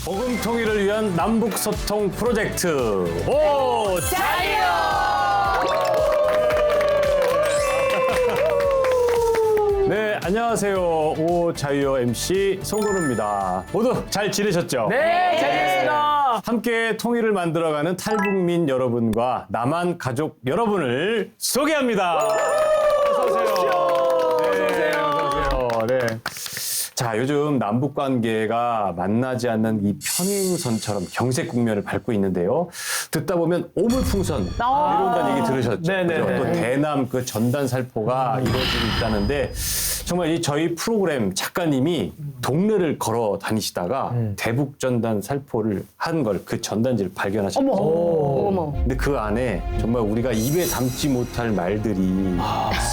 복음 통일을 위한 남북 소통 프로젝트 오 자유. 네, 안녕하세요. 오 자유 MC 송건우입니다. 모두 잘 지내셨죠? 네, 잘 지냈습니다. 함께 통일을 만들어가는 탈북민 여러분과 남한 가족 여러분을 소개합니다. 어서 오세요. 네, 어서 오세요. 네. 자, 요즘 남북 관계가 만나지 않는 이 평행선처럼 경색 국면을 밟고 있는데요. 듣다 보면 오물풍선 내려온다는 얘기 들으셨죠? 네네네. 그죠? 또 대남 그 전단 살포가 이루어지고 있다는데 정말 이 저희 프로그램 작가님이 동네를 걸어 다니시다가 대북 전단 살포를 한 걸 그 전단지를 발견하셨어요. 어머. 근데 그 안에 정말 우리가 입에 담지 못할 말들이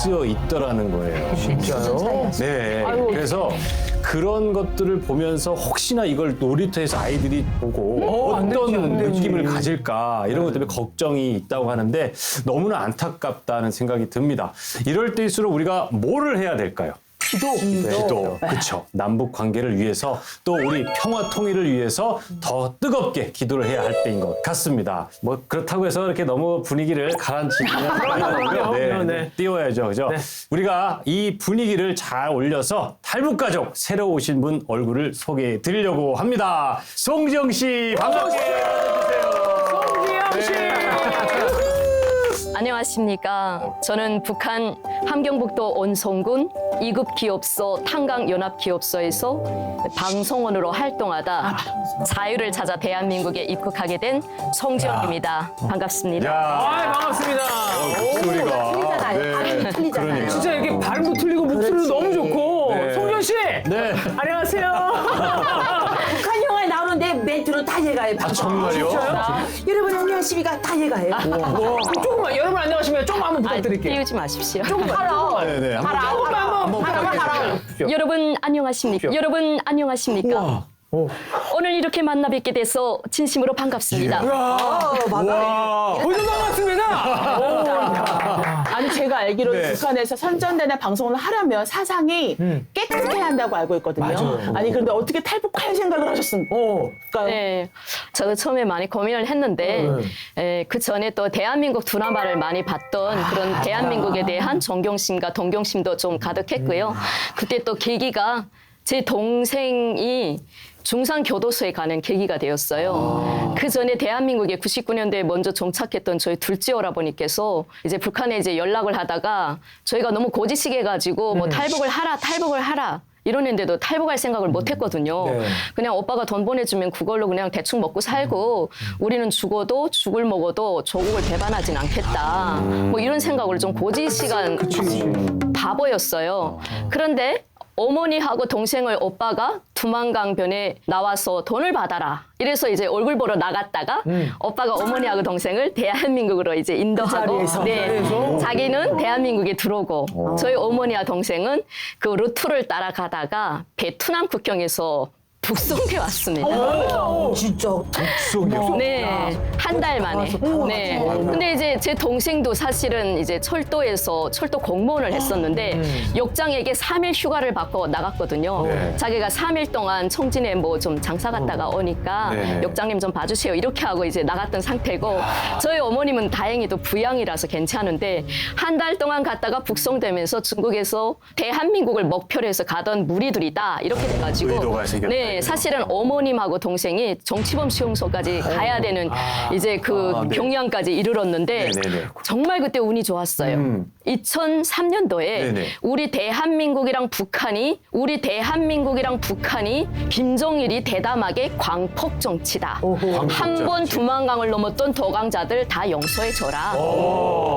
쓰여 있더라는 거예요. 진짜요? 네. 그래서 그런 것들을 보면서 혹시나 이걸 놀이터에서 아이들이 보고 안 되지, 어떤 안 되지. 느낌을 가질까 이런 것 때문에 걱정이 있다고 하는데 너무나 안타깝다는 생각이 듭니다. 이럴 때일수록 우리가 뭐를 해야 될까요? 기도. 그렇죠. 남북 관계를 위해서 또 우리 평화 통일을 위해서 더 뜨겁게 기도를 해야 할 때인 것 같습니다. 뭐 그렇다고 해서 이렇게 너무 분위기를 가라앉히면 그럼요. 네. 띄워야죠. 그죠? 네. 우리가 이 분위기를 잘 올려서 탈북 가족 새로 오신 분 얼굴을 소개해 드리려고 합니다. 송지영 씨 반갑게 맞아주세요. 송지영 씨. 안녕하십니까. 저는 북한 함경북도 온성군 2급 기업소 탄강연합기업소에서 방송원으로 활동하다 자유를 찾아 대한민국에 입국하게 된 송지영입니다. 반갑습니다. 야, 반갑습니다. 목소리가 틀리잖아요. 틀리잖아요. 그러니까. 진짜 이렇게 발음도 틀리고 목소리도 너무 좋고. 네. 송지영 씨. 네. 안녕하세요. 북한 영화에 나오는 내 멘트로 다 해가요. 정말요? 여러분 안녕하십니까? 다 해가요. 조금만 여러분 안녕하십니까? 조금 한번 부탁드릴게요. 띄우지 마십시오. 하라. 네네. 한번 하라. 여러분 안녕하십니까? 여러분 안녕하십니까? 오늘 이렇게 만나 뵙게 돼서 진심으로 반갑습니다. 와. 모두 반갑습니다. 아니 제가 알기로 네. 북한에서 선전대나 방송을 하려면 사상이 깨끗해야 한다고 알고 있거든요. 맞아요. 아니 그런데 어떻게 탈북할 생각을 하셨습니까? 네, 저도 처음에 많이 고민을 했는데 그 전에 또 대한민국 드라마를 많이 봤던 그런 대한민국에 대한 존경심과 동경심도 좀 가득했고요. 그때 또 계기가 제 동생이 중산교도소에 가는 계기가 되었어요. 그 전에 대한민국에 99년도에 먼저 정착했던 저희 둘째 오라버니께서 이제 북한에 이제 연락을 하다가 저희가 너무 고지식해가지고 뭐 탈북을 하라. 이러는데도 탈북할 생각을 못 했거든요. 네. 그냥 오빠가 돈 보내주면 그걸로 그냥 대충 먹고 살고 우리는 죽어도 죽을 먹어도 조국을 배반하진 않겠다. 뭐 이런 생각으로 좀 고지식한 바보였어요. 그런데 어머니하고 동생을 오빠가 두만강변에 나와서 돈을 받아라. 이래서 이제 얼굴 보러 나갔다가 오빠가 어머니하고 동생을 대한민국으로 이제 인도하고 자기는 대한민국에 들어오고 저희 어머니와 동생은 그 루트를 따라가다가 베트남 국경에서 북송돼 왔습니다. 진짜. 네, 한 달 만에. 네. 근데 이제 제 동생도 사실은 이제 철도 공무원을 했었는데 역장에게 3일 휴가를 받고 나갔거든요. 네. 자기가 3일 동안 청진에 뭐 좀 장사 갔다가 오니까 네네. 역장님 좀 봐주세요. 이렇게 하고 이제 나갔던 상태고 저희 어머님은 다행히도 부양이라서 괜찮은데 한 달 동안 갔다가 북송되면서 중국에서 대한민국을 목표로 해서 가던 무리들이다. 이렇게 돼가지고. 의도가 생겼다. 네, 사실은 어머님하고 동생이 정치범 수용소까지 가야 되는 이제 그 네. 병양까지 이르렀는데 네네네. 정말 그때 운이 좋았어요. 2003년도에 네네. 우리 대한민국이랑 북한이 김정일이 대담하게 광폭 정치다. 한 번 두만강을 넘었던 도강자들 다 용서해줘라.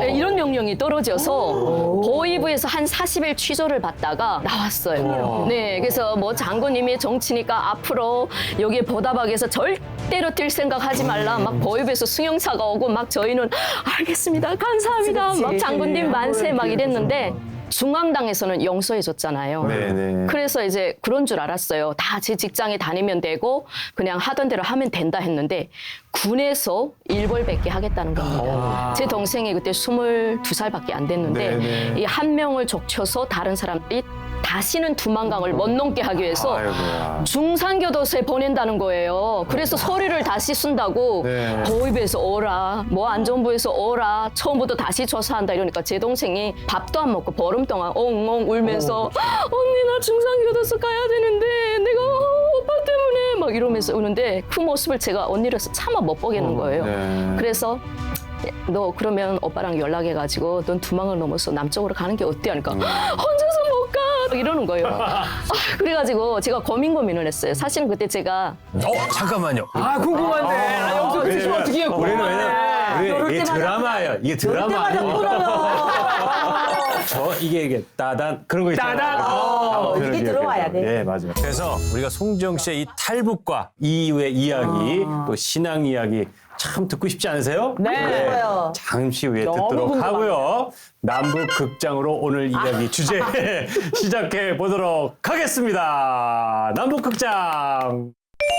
네, 이런 명령이 떨어져서 보위부에서 한 40일 취조를 받다가 나왔어요. 네, 그래서 뭐 장군님이 정치니까 앞으로 여기에 보답하기위해서 절대로 뛸 생각하지 말라. 막 보위부에서 승용차가 오고 막 저희는 알겠습니다. 감사합니다. 막 장군님 만세 막 이랬는데 중앙당에서는 용서해줬잖아요. 네네. 그래서 이제 그런 줄 알았어요. 다 제 직장에 다니면 되고 그냥 하던 대로 하면 된다 했는데 군에서 일벌백계 하겠다는 겁니다. 제 동생이 그때 22살밖에 안 됐는데 네네. 이 한 명을 족쳐서 다른 사람들이 다시는 두만강을 못 넘게 하기 위해서 아이고야. 중산교도소에 보낸다는 거예요. 그래서 서류를 다시 쓴다고 네. 보위부에서 오라, 뭐 안전부에서 오라, 처음부터 다시 조사한다 이러니까 제 동생이 밥도 안 먹고 보름 동안 엉엉 울면서 언니 나 중산교도소 가야 되는데 내가 오빠 때문에 막 이러면서 우는데 그 모습을 제가 언니로서 차마 못 보겠는 거예요. 네. 그래서 너 그러면 오빠랑 연락해가지고 넌 두만강을 넘어서 남쪽으로 가는 게 어때? 하니까 혼자서 못 가! 이러는 거예요. 그래가지고 제가 고민을 했어요. 사실은 그때 제가 잠깐만요. 아, 궁금한데. 아, 여기서 그치면 어떻게 해요? 우리는 궁금하네. 왜냐면 이게 드라마예요. 이게 드라마. 이게 따단 그런 거 있잖아요. 따단. 이게 들어와야 돼. 네, 맞아요. 그래서 우리가 송지영 씨의 이 탈북과 이후의 이야기, 또 신앙 이야기 참 듣고 싶지 않으세요? 네. 좋아요. 잠시 후에 너무 듣도록 궁금합니다. 하고요. 남북 극장으로 오늘 이야기 주제 시작해 보도록 하겠습니다. 남북 극장.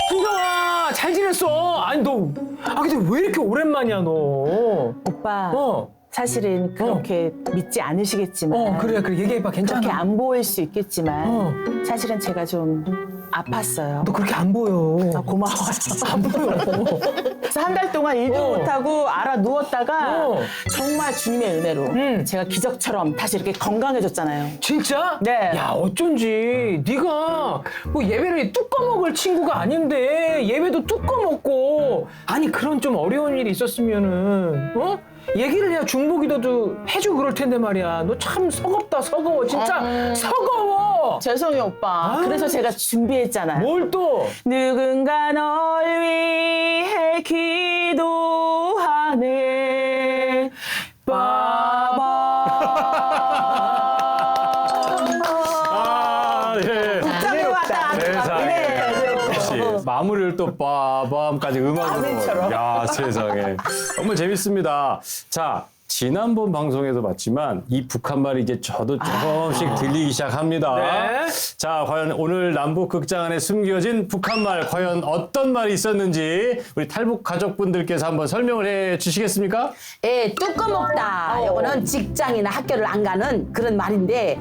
한정아, 잘 지냈어? 아니, 근데 왜 이렇게 오랜만이야, 너? 오빠 어. 사실은 그렇게 믿지 않으시겠지만 그래, 얘기해봐, 괜찮아. 그렇게 안 보일 수 있겠지만 어. 사실은 제가 좀 아팠어요. 너 그렇게 안 보여. 아, 고마워요. 안 보여. 그래서 한 달 동안 일도 못하고 알아 누웠다가 어. 정말 주님의 은혜로 제가 기적처럼 다시 이렇게 건강해졌잖아요. 진짜? 네. 야, 어쩐지 네가 뭐 예배를 뚝 꺼먹을 친구가 아닌데 예배도 뚝 꺼먹고 아니 그런 좀 어려운 일이 있었으면은 얘기를 해야 중보기도도 해주고 그럴 텐데 말이야. 너 참 서겁다, 서거워. 진짜 서거워. 죄송해요 오빠. 그래서 제가 준비했잖아요. 뭘 또? 누군가 널 위해 기도하네 아, 예. 짱이 왔다. 세상에. 역시 마무리를 또 빠밤까지 음악으로. 아멘처럼. 야, 세상에. 정말 재밌습니다. 자, 지난번 방송에도 봤지만 이 북한말이 이제 저도 조금씩 들리기 시작합니다. 네. 자, 과연 오늘 남북 극장 안에 숨겨진 북한말 과연 어떤 말이 있었는지 우리 탈북 가족분들께서 한번 설명을 해 주시겠습니까? 예, 뚜꺼 먹다. 이거는 직장이나 학교를 안 가는 그런 말인데,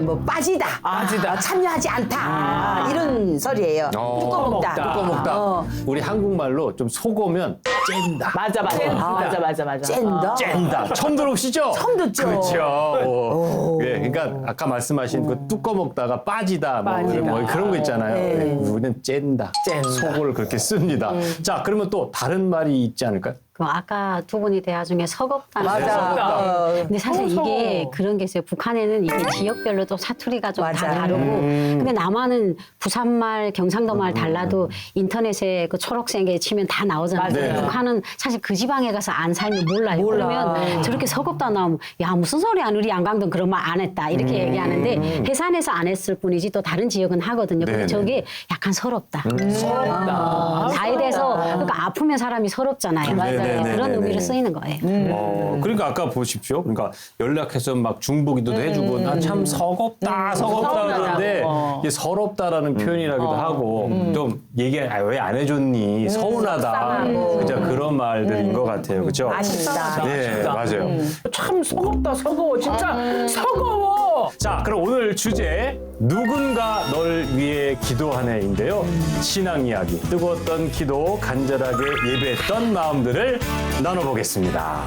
뭐 빠지다. 빠지다. 참여하지 않다. 이런 소리예요. 뚜꺼 먹다. 뚜꺼 먹다. 우리 한국말로 좀 속으면 쨘다. 맞아. 쨘다. 쨘다. 처음 들어보시죠? 처음 듣죠. 그렇죠. 예, 그러니까 아까 말씀하신 그 뚜꺼 먹다가 빠지다, 뭐 그런 거 있잖아요. 네, 우리는 쨘다. 속어를 그렇게 씁니다. 자, 그러면 또 다른 말이 있지 않을까요? 그 아까 두 분이 대화 중에 서겁다는 맞아. 거. 근데 사실 이게 서거. 그런 게 있어요. 북한에는 이게 지역별로 또 사투리가 좀 다 맞아. 다르고. 근데 남한은 부산말, 경상도말 달라도 인터넷에 그 초록색에 치면 다 나오잖아요. 맞아요. 근데 북한은 사실 그 지방에 가서 안 살면 몰라요. 그러면 저렇게 서겁다 나오면 야 무슨 소리야 우리 양강동 그런 말 안 했다 이렇게 얘기하는데 해산에서 안 했을 뿐이지 또 다른 지역은 하거든요. 근데 네네. 저게 약간 서럽다. 서럽다. 나이 돼서 그러니까 아프면 사람이 서럽잖아요. 네네네네네. 그런 의미로 쓰이는 거예요. 그러니까 아까 보십시오. 그러니까 연락해서 막 중보기도도 해주고 나 참 서겁다 그러는데 이게 서럽다라는 표현이라기도 하고 좀 얘기 왜 안 해줬니 서운하다 그죠 그런 말들인 것 같아요. 그렇죠? 아쉽다. 네, 맞아요. 참 서겁다, 서거워. 진짜 서거워. 자, 그럼 오늘 주제 누군가 널 위해 기도하네인데요. 신앙 이야기, 뜨거웠던 기도, 간절하게 예배했던 마음들을 나눠보겠습니다.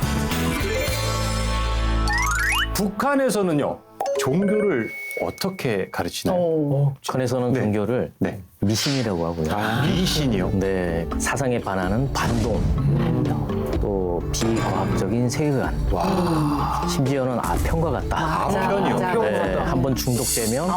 북한에서는요, 종교를 어떻게 가르치나요? 북한에서는 네. 종교를 네. 미신이라고 하고요. 미신이요? 네, 사상에 반하는 반동, 또 비과학적인 세계관, 심지어는 아편과 같다. 편이요? 네, 한번 중독되면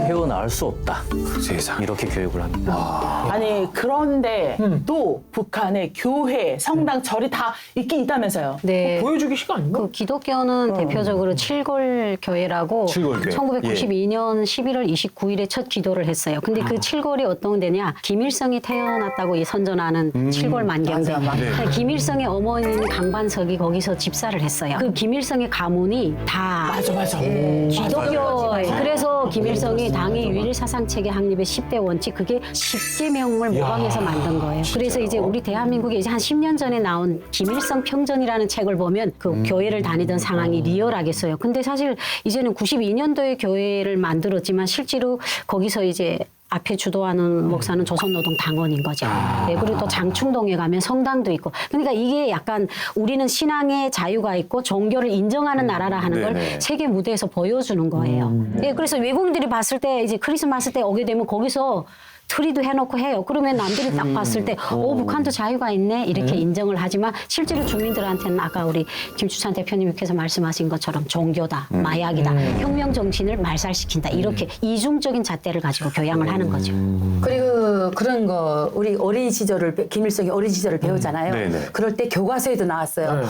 헤어나올 수 없다. 세상. 이렇게 교육을 합니다. 아니 그런데 또 북한의 교회, 성당, 절이 다 있긴 있다면서요. 네. 보여주기 시간 아닌가? 그 기독교는 대표적으로 칠골 교회라고 칠골교회. 1992년 11월 29일에 첫 기도를 했어요. 근데 그 칠골이 어떤 데냐? 김일성이 태어났다고 선전하는 칠골 만경대. 네. 김일성의 어머니 어머니 강반석이 거기서 집사를 했어요. 그 김일성의 가문이 다 맞아. 기독교예요. 그래서 김일성이 당의 유일 사상체계 확립의 10대 원칙 그게 10계명을 모방해서 만든 거예요. 그래서 이제 우리 대한민국에 이제 한 10년 전에 나온 김일성 평전이라는 책을 보면 그 교회를 다니던 상황이 리얼하겠어요. 근데 사실 이제는 92년도에 교회를 만들었지만 실제로 거기서 이제 앞에 주도하는 목사는 조선노동당원인 거죠. 네, 그리고 또 장충동에 가면 성당도 있고. 그러니까 이게 약간 우리는 신앙의 자유가 있고 종교를 인정하는 나라라 하는 걸 네네. 세계 무대에서 보여주는 거예요. 예, 그래서 외국인들이 봤을 때 이제 크리스마스 때 오게 되면 거기서 트리도 해놓고 해요. 그러면 남들이 딱 봤을 때, 북한도 자유가 있네 이렇게 인정을 하지만 실제로 주민들한테는 아까 우리 김추찬 대표님께서 말씀하신 것처럼 종교다, 마약이다, 혁명 정신을 말살시킨다 이렇게 이중적인 잣대를 가지고 교양을 하는 거죠. 그리고 그런 거 우리 어린 시절을 김일성이 어린 시절을 배우잖아요. 네네. 그럴 때 교과서에도 나왔어요.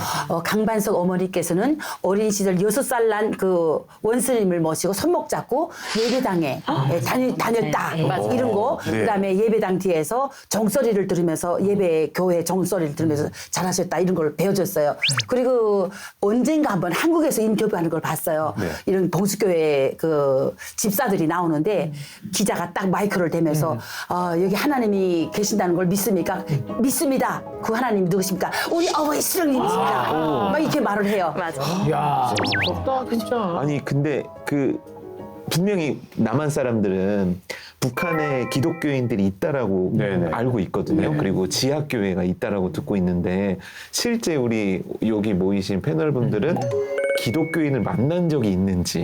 강반석 어머니께서는 어린 시절 6살 난 그 원스님을 모시고 손목 잡고 예배당에 다녔다. 이런 거. 네. 그다음에 예배당 뒤에서 종소리를 들으면서 예배 교회 종소리를 들으면서 잘하셨다 이런 걸 배워줬어요. 그리고 언젠가 한번 한국에서 인터뷰하는 걸 봤어요. 네. 이런 봉수교회 그 집사들이 나오는데 기자가 딱 마이크를 대면서 여기 하나님이 계신다는 걸 믿습니까? 믿습니다. 그 하나님이 누구십니까? 우리 어머니 수령님이십니다. 막 이렇게 말을 해요. 맞아. 야, 무섭다 진짜. 아니 근데 그 분명히 남한 사람들은 북한에 기독교인들이 있다라고 네네. 알고 있거든요. 네. 그리고 지하교회가 있다라고 듣고 있는데 실제 우리 여기 모이신 패널분들은 기독교인을 만난 적이 있는지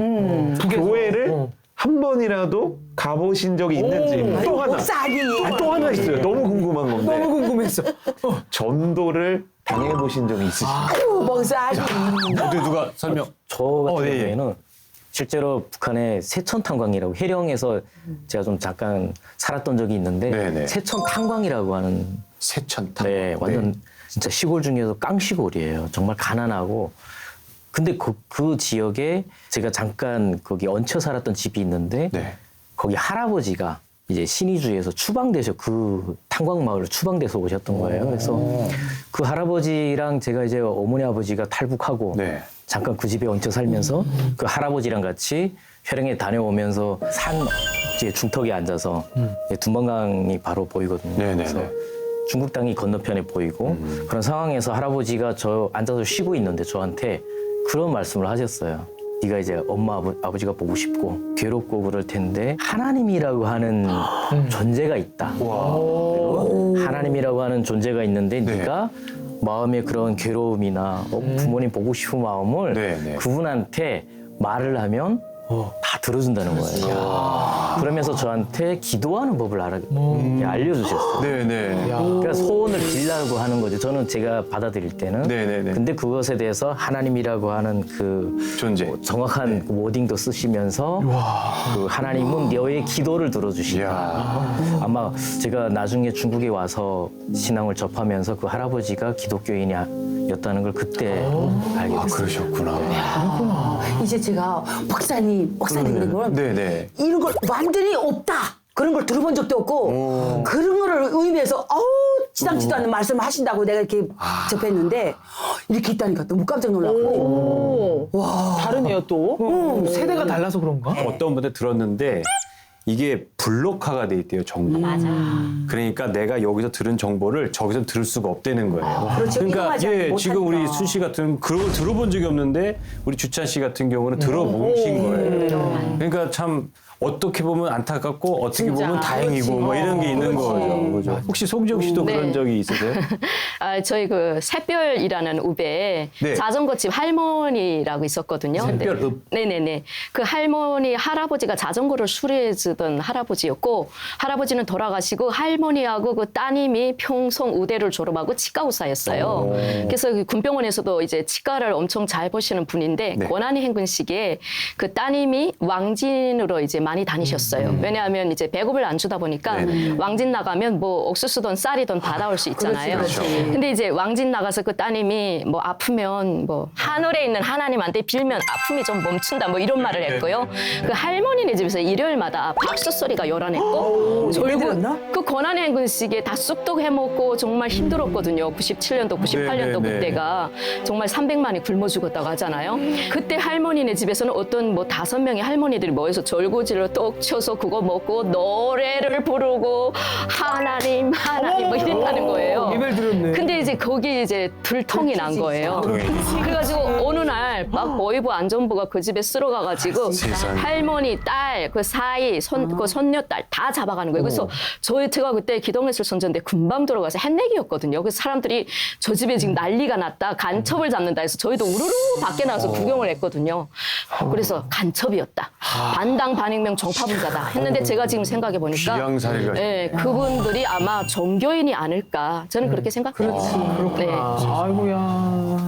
교회를 한 번이라도 가보신 적이 있는지 또 하나 목사님. 또 하나 있어요. 너무 궁금한 건데 너무 궁금했어. 전도를 당해보신 적이 있으신가요? 아유 목사님. 어디 누가 설명? 저 같은 네. 경우에는 실제로 북한의 세천탄광이라고 해령에서 제가 좀 잠깐 살았던 적이 있는데 네네. 세천탄광이라고 하는 세천탕. 네, 완전 진짜 시골 중에서 깡시골이에요. 정말 가난하고. 근데 그 지역에 제가 잠깐 거기 얹혀 살았던 집이 있는데 네. 거기 할아버지가 이제 신의주에서 추방돼서 그 탄광마을로 추방돼서 오셨던 거예요. 그래서 그 할아버지랑 제가 이제 어머니 아버지가 탈북하고 네. 잠깐 그 집에 얹혀 살면서 그 할아버지랑 같이 회령에 다녀오면서 산 이제 중턱에 앉아서 두만강이 바로 보이거든요. 네네네. 그래서 중국 땅이 건너편에 보이고 그런 상황에서 할아버지가 저 앉아서 쉬고 있는데 저한테 그런 말씀을 하셨어요. 네가 이제 엄마 아버지가 보고 싶고 괴롭고 그럴 텐데 하나님이라고 하는 존재가 있다. 그리고 하나님이라고 하는 존재가 있는데 네. 네가 마음의 그런 괴로움이나 부모님 보고 싶은 마음을 네, 네. 그분한테 말을 하면 다 들어준다는 거예요. 그러면서 저한테 기도하는 법을 알려주셨어요. 네네. 그러니까 소원을 빌라고 하는 거죠. 저는 제가 받아들일 때는. 네네네. 근데 그것에 대해서 하나님이라고 하는 그 존재. 정확한 그 워딩도 쓰시면서 그 하나님은 너의 기도를 들어주신다. 이야. 아마 제가 나중에 중국에 와서 신앙을 접하면서 그 할아버지가 기독교인이었다는 걸 그때 알게 됐어요. 그러셨구나. 이제 제가 목사님 그런 걸 네네. 이런 걸 완전히 없다. 그런 걸 들어본 적도 없고 그런 거를 의미해서 지당치도 않는 말씀을 하신다고 내가 이렇게 접했는데 이렇게 있다니까 너무 깜짝 놀랐고 다르네요 또. 세대가 달라서 그런가? 어떤 분들 들었는데 이게 블록화가 돼 있대요, 정보가. 맞아. 그러니까 내가 여기서 들은 정보를 저기서 들을 수가 없다는 거예요. 그렇죠. 그러니까 이동하지 지금 우리 못하니까. 순 씨 같은 그런 걸 들어본 적이 없는데 우리 주찬 씨 같은 경우는 들어보신 거예요. 그러니까 참 어떻게 보면 안타깝고 어떻게 보면 다행이고 뭐 이런 게 있는 거죠. 그죠? 혹시 송지영 씨도 네. 그런 적이 있으세요? 저희 그 샛별이라는 읍에 네. 자전거집 할머니라고 있었거든요. 샛별읍? 네네네. 그 할아버지가 자전거를 수리해주던 할아버지였고 할아버지는 돌아가시고 할머니하고 그 따님이 평송 의대를 졸업하고 치과 의사였어요. 그래서 그 군병원에서도 이제 치과를 엄청 잘 보시는 분인데 네. 고난의 행군 시기에 그 따님이 왕진으로 이제 많이 다니셨어요. 왜냐하면 이제 배급을 안 주다 보니까 왕진 나가면 뭐 옥수수든 쌀이든 받아올 수 있잖아요. 근데 이제 왕진 나가서 그 따님이 뭐 아프면 뭐 하늘에 있는 하나님한테 빌면 아픔이 좀 멈춘다 뭐 이런 말을 했고요. 그 할머니네 집에서 일요일마다 박수 소리가 요란했고 그 권한의 행군식에 다 쑥떡 해먹고 정말 힘들었거든요. 97년도, 98년도 그때가 정말 300만이 굶어 죽었다고 하잖아요. 그때 할머니네 집에서는 어떤 뭐 5명의 할머니들이 모여서 절구지를 떡 쳐서 그거 먹고 노래를 부르고 하나님 뭐 이랬다는 거예요. 예배를 드렸네. 근데 이제 거기 이제 들통이 난 거예요. 그래가지고 어느 날 막 보이부 안전부가 그 집에 쓸어가가지고 할머니, 딸, 그 사이, 그 손녀 딸 다 잡아가는 거예요. 그래서 제가 그때 기동예술 선전대 금방 들어가서 햇내기였거든요. 그래서 사람들이 저 집에 지금 난리가 났다, 간첩을 잡는다 해서 저희도 우르르 밖에 나가서 구경을 했거든요. 그래서 간첩이었다. 반당 반익명 정파분자다 했는데 제가 지금 생각해 보니까 귀양 사례가 네, 그분들이 아마 종교인이 아닐까 저는 그렇게 생각해요. 네. 아이고야.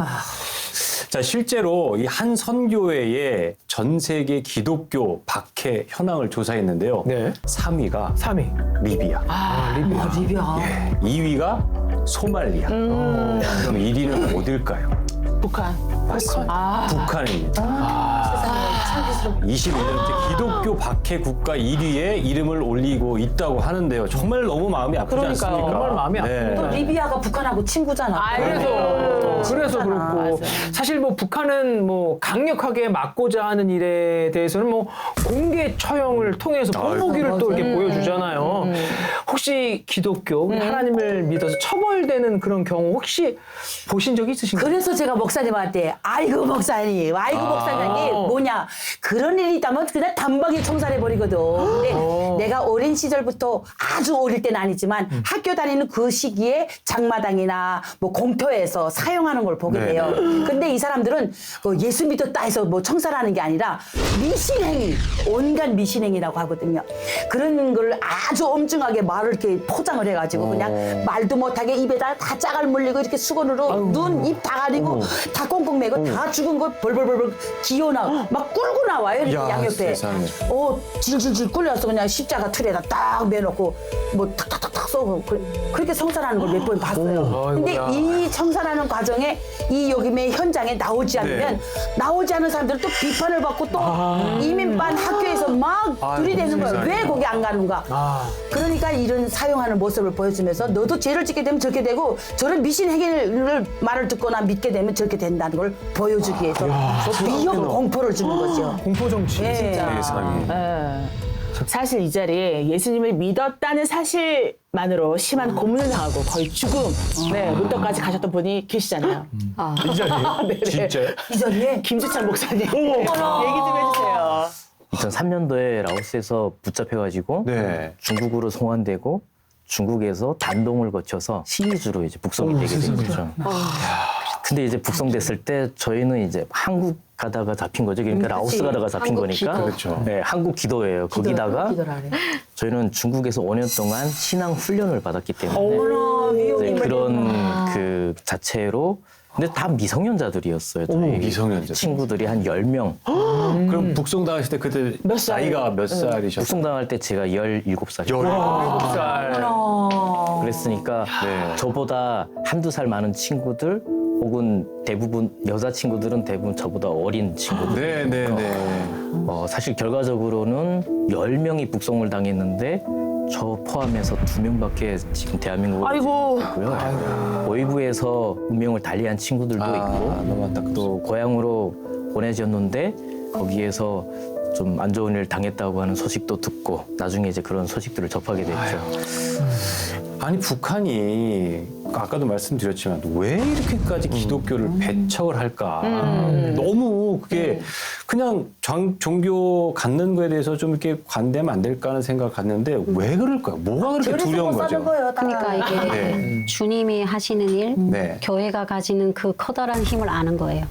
자, 실제로 이 한 선교회의 전 세계 기독교 박해 현황을 조사했는데요. 네. 3위가 3위. 리비아. 리비아. 2위가 소말리아. 그럼 1위는 어딜까요? 북한. 북한입니다. 21년째 기독교 박해 국가 1위에 이름을 올리고 있다고 하는데요. 정말 너무 마음이 아프지 그러니까요. 않습니까? 정말 마음이 또 리비아가 북한하고 친구잖아. 그래서 그렇고 사실 뭐 북한은 뭐 강력하게 막고자 하는 일에 대해서는 뭐 공개 처형을 통해서 본보기를 또 이렇게 보여주잖아요. 혹시 기독교 하나님을 믿어서 처벌되는 그런 경우 혹시 보신 적이 있으신가요? 그래서 제가 목사님한테 아이고 목사님 뭐냐 그런 일이 있다면 그냥 단박에 총살해버리거든. 근데 내가 어린 시절부터 아주 어릴 때는 아니지만 학교 다니는 그 시기에 장마당이나 뭐 공터에서 사용하는 걸 보게 돼요. 근데 이 사람들은 그 예수 믿었다 해서 뭐 청살하는 게 아니라 미신행위, 온갖 미신행위라고 하거든요. 그런 걸 아주 엄중하게 말을 이렇게 포장을 해가지고 그냥 말도 못하게 입에다 다 짜갈 물리고 이렇게 수건으로 눈, 입 다 가리고 다 꽁꽁 매고 다 죽은 거 벌벌벌벌 기어나고 막 꿀고 나와요. 이렇게 야, 양옆에. 세상에. 질질질 꿀려서 그냥 십자가 틀에다 딱 매놓고 뭐 탁탁탁탁 쏘고 그렇게 성살하는 걸 몇 번 봤어요. 근데 이 청산하는 과정에 이 여기의 현장에 나오지 않으면 나오지 않은 사람들은 또 비판을 받고 또 이민반 학교에서 막 들이대는 거예요. 왜 거기 안 가는가. 그러니까 이런 사용하는 모습을 보여주면서 너도 죄를 짓게 되면 저렇게 되고 저런 미신 행위를 말을 듣거나 믿게 되면 저렇게 된다는 걸 보여주기 위해서 위험 공포를 주는 거죠. 공포 정치. 세상에. 사실 이 자리에 예수님을 믿었다는 사실만으로 심한 고문을 당하고 거의 죽음, 문턱까지 가셨던 분이 계시잖아요. 이 자리에? 진짜요? 이 자리에 김주찬 목사님. 얘기 좀 해주세요. 2003년도에 라오스에서 붙잡혀가지고 중국으로 송환되고 중국에서 단동을 거쳐서 시리즈로 이제 북송이 되게 된 거죠. 근데 이제 북송됐을 때 저희는 이제 한국 가다가 잡힌 거죠. 그러니까 라오스 가다가 잡힌 한국 거니까. 기도. 그렇죠. 네, 한국 기도예요. 거기다가 저희는 중국에서 5년 동안 신앙 훈련을 받았기 때문에 이제 그런 그 자체로 근데 다 미성년자들이었어요. 저희 미성년자. 친구들이 한 10명. 그럼 북송당하실 때 그때 나이가 몇 살이셨어요? 북송당할 때 제가 17살이었어요. 17살. 그랬으니까 저보다 한두 살 많은 친구들 혹은 대부분 여자 친구들은 대부분 저보다 어린 친구들. 네네네. 사실 결과적으로는 10명이 북송을 당했는데 저 포함해서 2명밖에 지금 대한민국에 있고요. 보이부에서 운명을 달리한 친구들도 있고 또 고향으로 보내졌는데 거기에서 좀 안 좋은 일 당했다고 하는 소식도 듣고 나중에 이제 그런 소식들을 접하게 됐죠. 아니 북한이 아까도 말씀드렸지만 왜 이렇게까지 기독교를 배척을 할까? 너무 그게 그냥 종교 갖는 거에 대해서 좀 이렇게 관대하면 안 될까 하는 생각을 갖는데 왜 그럴까요? 뭐가 그렇게 두려운 거죠? 그러니까 이게 주님이 하시는 일, 교회가 가지는 그 커다란 힘을 아는 거예요.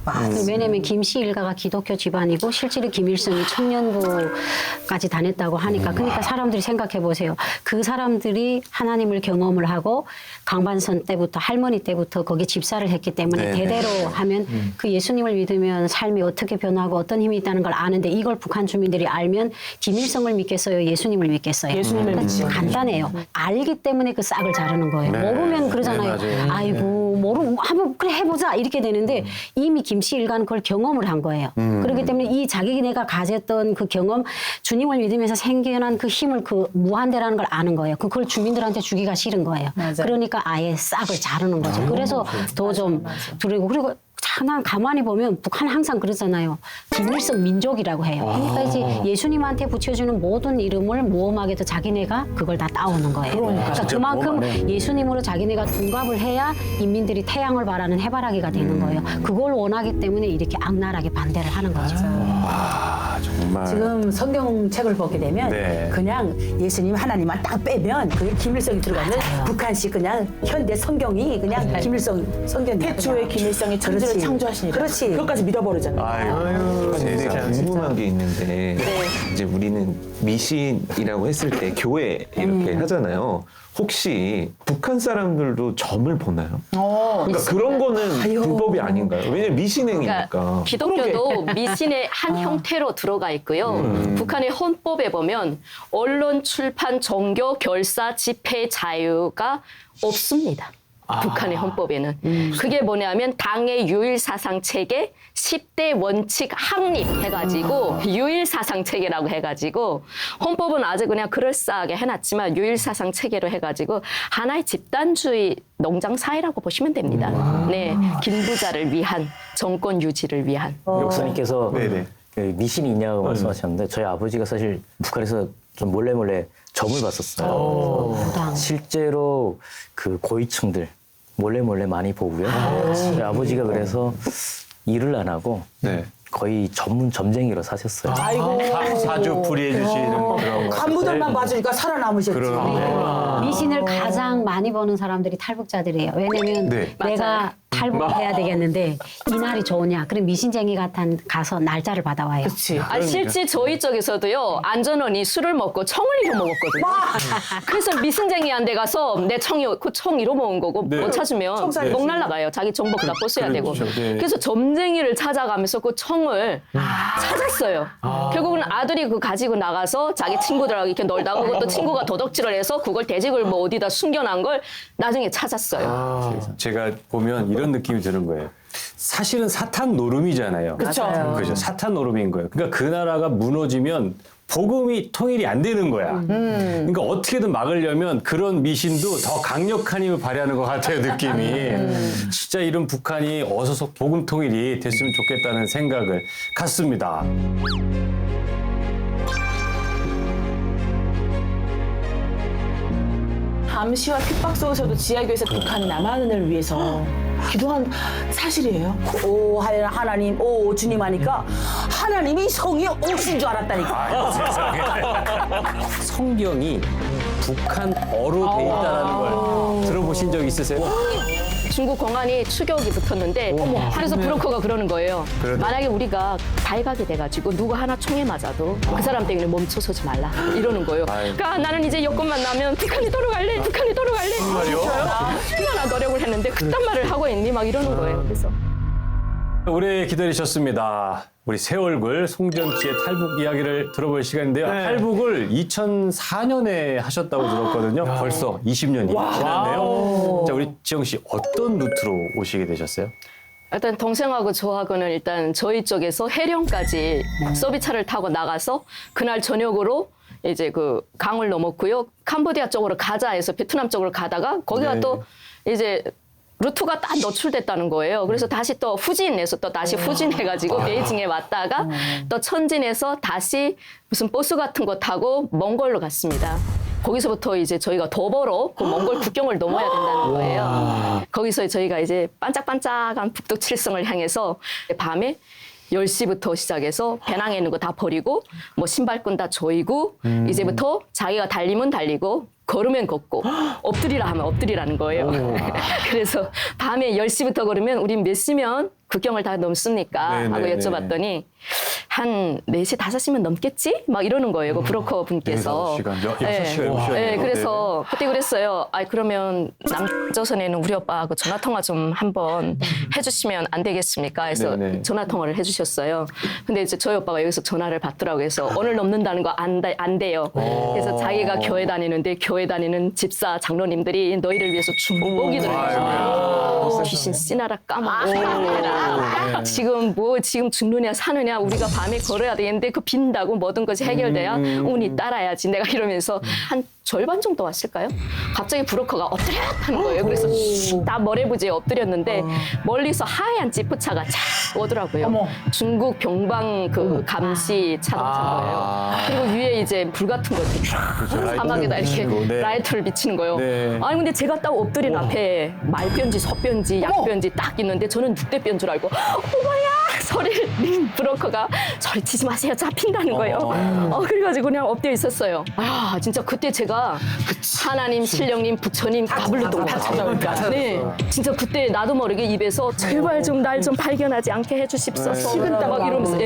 왜냐하면 김씨 일가가 기독교 집안이고 실제로 김일성이 청년부까지 다녔다고 하니까 그러니까 사람들이 생각해 보세요. 그 사람들이 하나님을 경험을 하고 강반선 때부터 할머니 때부터 거기 집사를 했기 때문에 대대로 하면 그 예수님을 믿으면 삶이 어떻게 변하고 어떤 힘을 힘이 있다는 걸 아는데 이걸 북한 주민들이 알면 김일성을 믿겠어요? 예수님을 믿겠어요? 예수님을 믿죠. 간단해요. 알기 때문에 그 싹을 자르는 거예요. 모르면 그러잖아요. 아이고 모르고 한번 그래 해보자 이렇게 되는데 이미 김씨 일가는 그걸 경험을 한 거예요. 그렇기 때문에 이 자기네가 가졌던 그 경험, 주님을 믿으면서 생겨난 그 힘을 그 무한대라는 걸 아는 거예요. 그걸 주민들한테 주기가 싫은 거예요. 그러니까 아예 싹을 자르는 거죠. 그래서 더 좀 두려고 그리고 난 가만히 보면 북한 항상 그러잖아요. 김일성 민족이라고 해요. 그러니까 이제 예수님한테 붙여주는 모든 이름을 모험하게도 자기네가 그걸 다 따오는 거예요. 그러니까 그만큼 예수님으로 자기네가 둔갑을 해야 인민들이 태양을 바라는 해바라기가 되는 거예요. 그걸 원하기 때문에 이렇게 악랄하게 반대를 하는 거죠. 아, 정말. 지금 성경책을 보게 되면 네. 그냥 예수님 하나님만 딱 빼면 그게 김일성이 들어가면 북한식 그냥 현대 성경이 그냥 김일성 성경이야. 태초에 김일성이 천지를 그렇지. 창조하시니라. 그렇지. 그것까지 믿어버리잖아요. 아유, 근데 세상에. 궁금한 게 있는데 이제 우리는 미신이라고 했을 때 교회 이렇게 하잖아요. 혹시 북한 사람들도 점을 보나요? 그러니까 그런 거는 불법이 아닌가요? 왜냐면 미신행위니까. 그러니까 기독교도 미신의 한 형태로 들어가 있고요. 북한의 헌법에 보면 언론, 출판, 종교, 결사, 집회 자유가 없습니다. 북한의 헌법에는. 그게 뭐냐면 당의 유일 사상 체계 10대 원칙 확립 해가지고 유일 사상 체계라고 해가지고 헌법은 아주 그냥 그럴싸하게 해놨지만 유일 사상 체계로 해가지고 하나의 집단주의 농장 사회라고 보시면 됩니다. 네, 긴부자를 위한 정권 유지를 위한. 목사님께서 네네. 그 미신이 있냐고 말씀하셨는데 저희 아버지가 사실 북한에서 좀 몰래 점을 봤었어요. 그래서 실제로 그 고위층들 몰래 많이 보고요. 저희 아버지가 그래서 일을 안 하고 네. 거의 전문 점쟁이로 사셨어요. 아이고. 사주 풀이해 주시는 그런 거. 간부들만 봐주니까 살아남으셨지. 미신을 가장 많이 보는 사람들이 탈북자들이에요. 왜냐면 네. 내가 탈북을 해야 되겠는데 이날이 좋으냐. 그럼 미신쟁이 같은 가서 날짜를 받아와요. 그렇지. 아, 실제 저희 쪽에서도요, 안전원이 술을 먹고 청을 잃어먹었거든요. 그래서 미신쟁이한테 가서 내 그 청 잃어먹은 거고 네. 못 찾으면 목 날라가요. 자기 정복 다 뽀써야 되고. 네. 그래서 점쟁이를 찾아가면서 그 청을 찾았어요. 결국은 아들이 그 가지고 나가서 자기 친구들하고 이렇게 놀다가 그것도 친구가 도둑질을 해서 그걸 대직을 뭐 어디다 숨겨놓은 걸 나중에 찾았어요. 제가 보면 이런 느낌이 드는 거예요. 사실은 사탄 노름이잖아요. 그쵸. 그죠. 사탄 노름인 거예요. 그러니까 그 나라가 무너지면 복음이 통일이 안 되는 거야. 그러니까 어떻게든 막으려면 그런 미신도 더 강력한 힘을 발휘하는 것 같아요, 느낌이. 진짜 이런 북한이 어서 복음 통일이 됐으면 좋겠다는 생각을 갖습니다. 암시와 핍박 속에서도 지하교에서 북한 남한을 위해서 기도한 사실이에요. 오 하나님, 오 주님 하니까 하나님이 성이 오신 줄 알았다니까. 세상에. 성경이 북한어로 돼 있다는 걸 들어보신 적 있으세요? 중국 공안이 추격이 붙었는데 그래서 브로커가 그러는 거예요. 만약에 우리가 발각이 돼가지고 누구 하나 총에 맞아도 그 사람 때문에 멈춰서지 말라 이러는 거예요. 그러니까 나는 이제 여권만 나면 북한이 돌아갈래, 북한이 돌아갈래. 얼마나 노력을 했는데 그딴 말을 하고 있니 막 이러는 거예요. 그래서 오래 기다리셨습니다. 우리 새 얼굴 송지연 씨의 탈북 이야기를 들어볼 시간인데요. 탈북을 2004년에 하셨다고 들었거든요. 벌써 20년이 지났네요. 자, 우리 지영 씨 어떤 루트로 오시게 되셨어요? 일단 동생하고 저하고는 일단 저희 쪽에서 해령까지 서비스차를 타고 나가서 그날 저녁으로 이제 그 강을 넘었고요. 캄보디아 쪽으로 가자 해서 베트남 쪽으로 가다가 거기가 네. 또 이제 루트가 딱 노출됐다는 거예요. 그래서 다시 또 후진해서 또 다시 후진해가지고 베이징에 왔다가 또 천진에서 다시 무슨 버스 같은 거 타고 몽골로 갔습니다. 거기서부터 이제 저희가 도보로 그 몽골 국경을 넘어야 된다는 거예요. 거기서 저희가 이제 반짝반짝한 북독 칠성을 향해서 밤에 10시부터 시작해서 배낭에 있는 거 다 버리고 뭐 신발끈 다 조이고 이제부터 자기가 달리면 달리고 걸으면 걷고 엎드리라 하면 엎드리라는 거예요. 그래서 밤에 10시부터 걸으면 우리 몇 시면 국경을 다 넘습니까? 하고 네네네. 여쭤봤더니 한 4시, 5시면 넘겠지? 막 이러는 거예요. 그 브로커 분께서. 4시간, 6시간, 네. 7시간. 네, 그래서 그때 그랬어요. 그러면 남조선에는 우리 오빠하고 전화 통화 좀 한번 해주시면 안 되겠습니까? 해서 네네. 전화 통화를 해주셨어요. 근데 이제 저희 오빠가 여기서 전화를 받더라고요. 그래서 오늘 넘는다는 거 안 돼요. 그래서 자기가 교회 다니는데 교회 다니는 집사 장로님들이 너희를 위해서 중보기도를 해주세요. 귀신 씨나라 까먹어. 지금 죽느냐 사느냐 우리가 밤에 걸어야 되겠는데 그 빈다고 모든 것이 해결돼야 운이 따라야지. 내가 이러면서 한 절반 정도 왔을까요? 갑자기 브로커가 엎드렸다는 거예요. 그래서 다 머리부지에 엎드렸는데 멀리서 하얀 지프차가 착 오더라고요. 중국 병방 그 감시 자동차인 거예요. 그리고 위에 이제 불 같은 거 이렇게 쫙 사막에다 이렇게 비치고, 네. 라이트를 비치는 거예요. 네. 아니 근데 제가 딱 엎드린 앞에 말변지, 솥변지, 약변지 딱 있는데 저는 늑대변 줄 알고 오바야 소리를 브로커가 소리 치지 마세요. 잡힌다는 거예요. 그래가지고 그냥 엎드려 있었어요. 진짜 그때 제가 하나님, 신령님, 부처님 다 불렀던 것 같아요. 네, 진짜 그때 나도 모르게 입에서 제발 좀 날 좀 발견하지 않게 해주십소서. 식은땀 막 이러면서,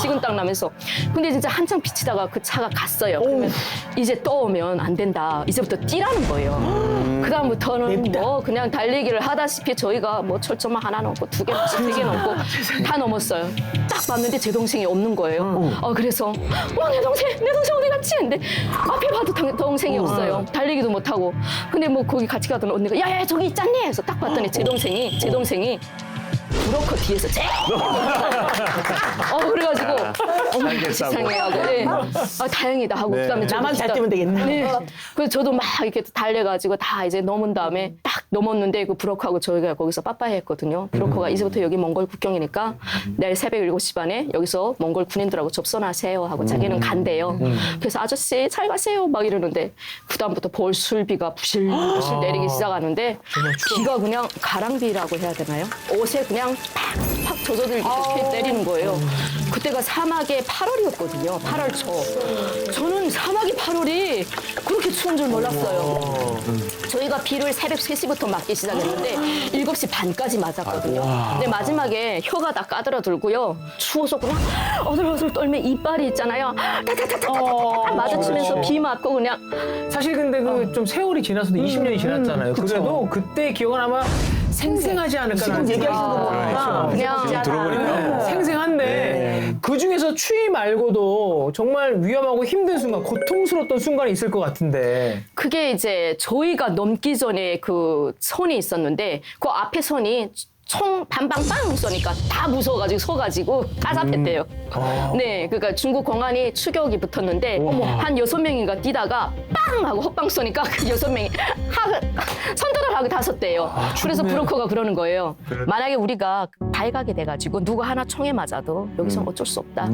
식은땀 나면서. 근데 진짜 한참 비치다가 그 차가 갔어요. 그러면 이제 또 오면 안 된다. 이제부터 뛰라는 거예요. 그 다음부터는 뭐 그냥 달리기를 하다시피 저희가 뭐 철조망 하나 넘고 2개 넘고 3개 넘고 다 넘었어요. 딱 봤는데 제 동생이 없는 거예요. 그래서 내 동생 어디 갔지? 근데 앞에 봐도 동생이 없어요. 달리기도 못하고. 근데 뭐 거기 같이 가던 언니가 야야 저기 있잖니? 해서 딱 봤더니 제 동생이 브로커 뒤에서 그래가지고 어머 세상에 하고 다행이다 하고 그다음에 나만 잘 뛰면 되겠네. 네. 그래서 저도 막 이렇게 달려가지고 다 이제 넘은 다음에 딱 넘었는데 그 브로커하고 저희가 거기서 빠빠이 했거든요. 브로커가 이제부터 여기 몽골 국경이니까 내일 새벽 7시 반에 여기서 몽골 군인들하고 접선하세요 하고 자기는 간대요. 그래서 아저씨 잘 가세요 막 이러는데 그다음부터 볼술비가 부실부실 내리기 시작하는데 비가 그냥 가랑비라고 해야 되나요? 옷에 그냥 팍팍 젖어들기 이렇게 내리는 거예요. 그때가 사막의 8월이었거든요. 8월 초. 저는 사막의 8월이 그렇게 추운 줄 몰랐어요. 저희가 비를 새벽 3시부터 맞기 시작했는데 7시 반까지 맞았거든요. 근데 마지막에 혀가 다 까들어들고요. 추워서 그냥 어들어들 떨면 이빨이 있잖아요. 타타타타타타 마주치면서 비 맞고 그냥 사실 근데 그 좀 세월이 지나서도 20년이 지났잖아요. 그래도 그때 기억은 아마 생생하지 않을까. 지금 얘기하시는 거 보니까 그냥 들어보니까. 생생한데 그 중에서 추위 말고도 정말 위험하고 힘든 순간, 고통스러웠던 순간이 있을 것 같은데. 그게 이제 저희가 넘기 전에 그 선이 있었는데 그 앞에 선이 총 반방빵 쏘니까 다 무서워가지고 서가지고 다 잡혔대요. 네, 그러니까 중국 공안이 추격이 붙었는데 한 6명인가 뛰다가 빵 하고 헛방 쏘니까 그 6명이 선두를 하고 다 섰대요. 그래서 브로커가 그러는 거예요. 만약에 우리가 발각이 돼가지고 누구 하나 총에 맞아도 여기서 어쩔 수 없다.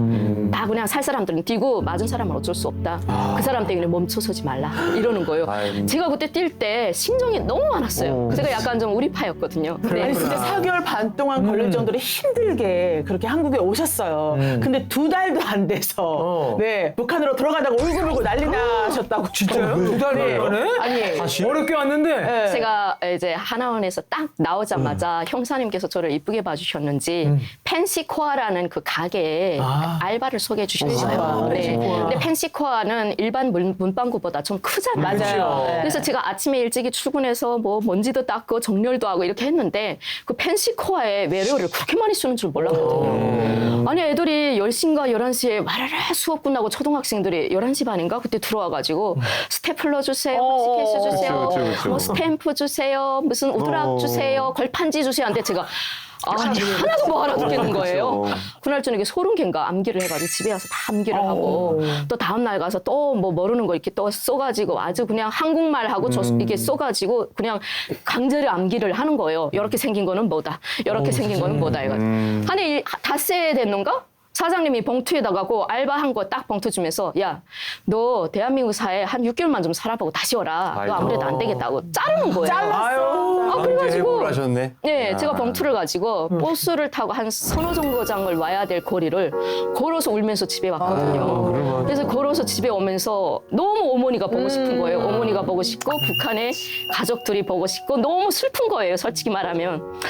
다 그냥 살 사람들은 뛰고 맞은 사람은 어쩔 수 없다. 그 사람 때문에 멈춰서지 말라. 이러는 거예요. 제가 그때 뛸 때 심정이 너무 많았어요. 제가 약간 좀 우리파였거든요. 아니 진짜 4개월 반 동안 걸릴 정도로 힘들게 그렇게 한국에 오셨어요. 근데 2달도 안 돼서 네 북한으로 들어가다가 울고불고 난리 나셨다고. 진짜요? 2달 만에? 아니 어렵게 왔는데. 제가 이제 하나원에서 딱 나오자마자 형사님께서 저를 이쁘게 봐주셨는지 펜시코아라는 그 가게에 알바를 소개해 주셨어요. 네. 근데 펜시코아는 일반 문방구보다 좀 크잖아요. 맞아요. 그래서 제가 아침에 일찍이 출근해서 뭐 먼지도 닦고 정렬도 하고 이렇게 했는데 그 펜시코아에 외래어를 그렇게 많이 쓰는 줄 몰랐거든요. 아니 애들이 10시인가 11시에 와라라 수업 끝나고 초등학생들이 11시 반인가 그때 들어와가지고 스테플러 주세요, 스케치 주세요, 그쵸. 뭐 스탬프 주세요, 무슨 오드락 주세요, 걸판지 주세요 한데 제가 하나도 뭐 알아듣겠는 거예요. 그날 저녁에 소름 돋가 암기를 해가지고 집에 와서 다 암기를 하고 또 다음날 가서 또 뭐 모르는 거 이렇게 또 써가지고 아주 그냥 한국말하고 이렇게 써가지고 그냥 강제로 암기를 하는 거예요. 이렇게 생긴 거는 뭐다, 이렇게 생긴 거는 뭐다 해가지고 한 닷새 됐는가? 사장님이 봉투에다가 그 알바한 거 딱 봉투 주면서 야, 너 대한민국 사회에 한 6개월만 좀 살아보고 다시 오라. 너 아무래도 안 되겠다고 자르는 거예요. 잘랐어. 그래가지고 그래가지고 해보를 하셨네. 네, 야. 제가 봉투를 가지고 버스를 타고 한 서너 정거장을 와야 될 거리를 걸어서 울면서 집에 왔거든요. 그래서 걸어서 집에 오면서 너무 어머니가 보고 싶은 거예요. 어머니가 보고 싶고 북한의 가족들이 보고 싶고 너무 슬픈 거예요. 솔직히 말하면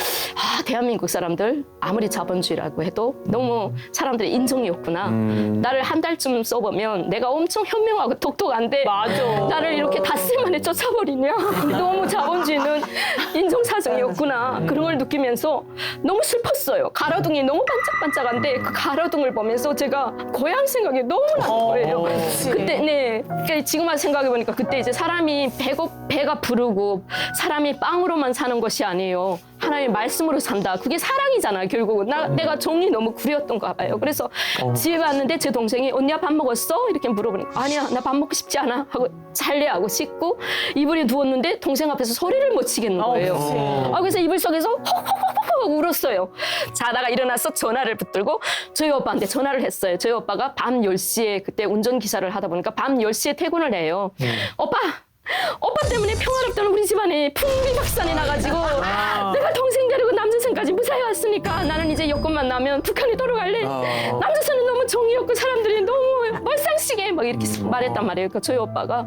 대한민국 사람들 아무리 자본주의라고 해도 너무 사람들의 인정이 없구나. 나를 한 달쯤 써보면 내가 엄청 현명하고 똑똑한데 나를 이렇게 닷새 만에 쫓아버리냐. 너무 자본주의는 인정사정이었구나. 그런 걸 느끼면서 너무 슬펐어요. 가로등이 너무 반짝반짝한데 그 가로등을 보면서 제가 고향 생각이 너무 나는 거예요. 그때 네, 그러니까 지금 생각해보니까 그때 이제 사람이 배가 부르고 사람이 빵으로만 사는 것이 아니에요. 하나님의 말씀으로 산다. 그게 사랑이잖아요. 결국은 내가 정이 너무 구렸던가 봐요. 그래서 집에 왔는데 제 동생이 언니야 밥 먹었어? 이렇게 물어보니까 아니야 나 밥 먹고 싶지 않아 하고 잘래하고 씻고 이불에 누웠는데 동생 앞에서 소리를 못 치겠는 거예요. 그래서 이불 속에서 헉헉헉헉 울었어요. 자다가 일어나서 전화를 붙들고 저희 오빠한테 전화를 했어요. 저희 오빠가 밤 10시에 그때 운전기사를 하다 보니까 밤 10시에 퇴근을 해요. 오빠 때문에 평화롭던 우리 집안에 풍비박산이 나가지고 내가 동생 데리고 남조선까지 무사히 왔으니까 나는 이제 여권만 나면 북한에 돌아갈래. 남조선은 너무 정이 없고 사람들이 너무 멀상식해 막 이렇게 말했단 말이에요. 그러니까 저희 오빠가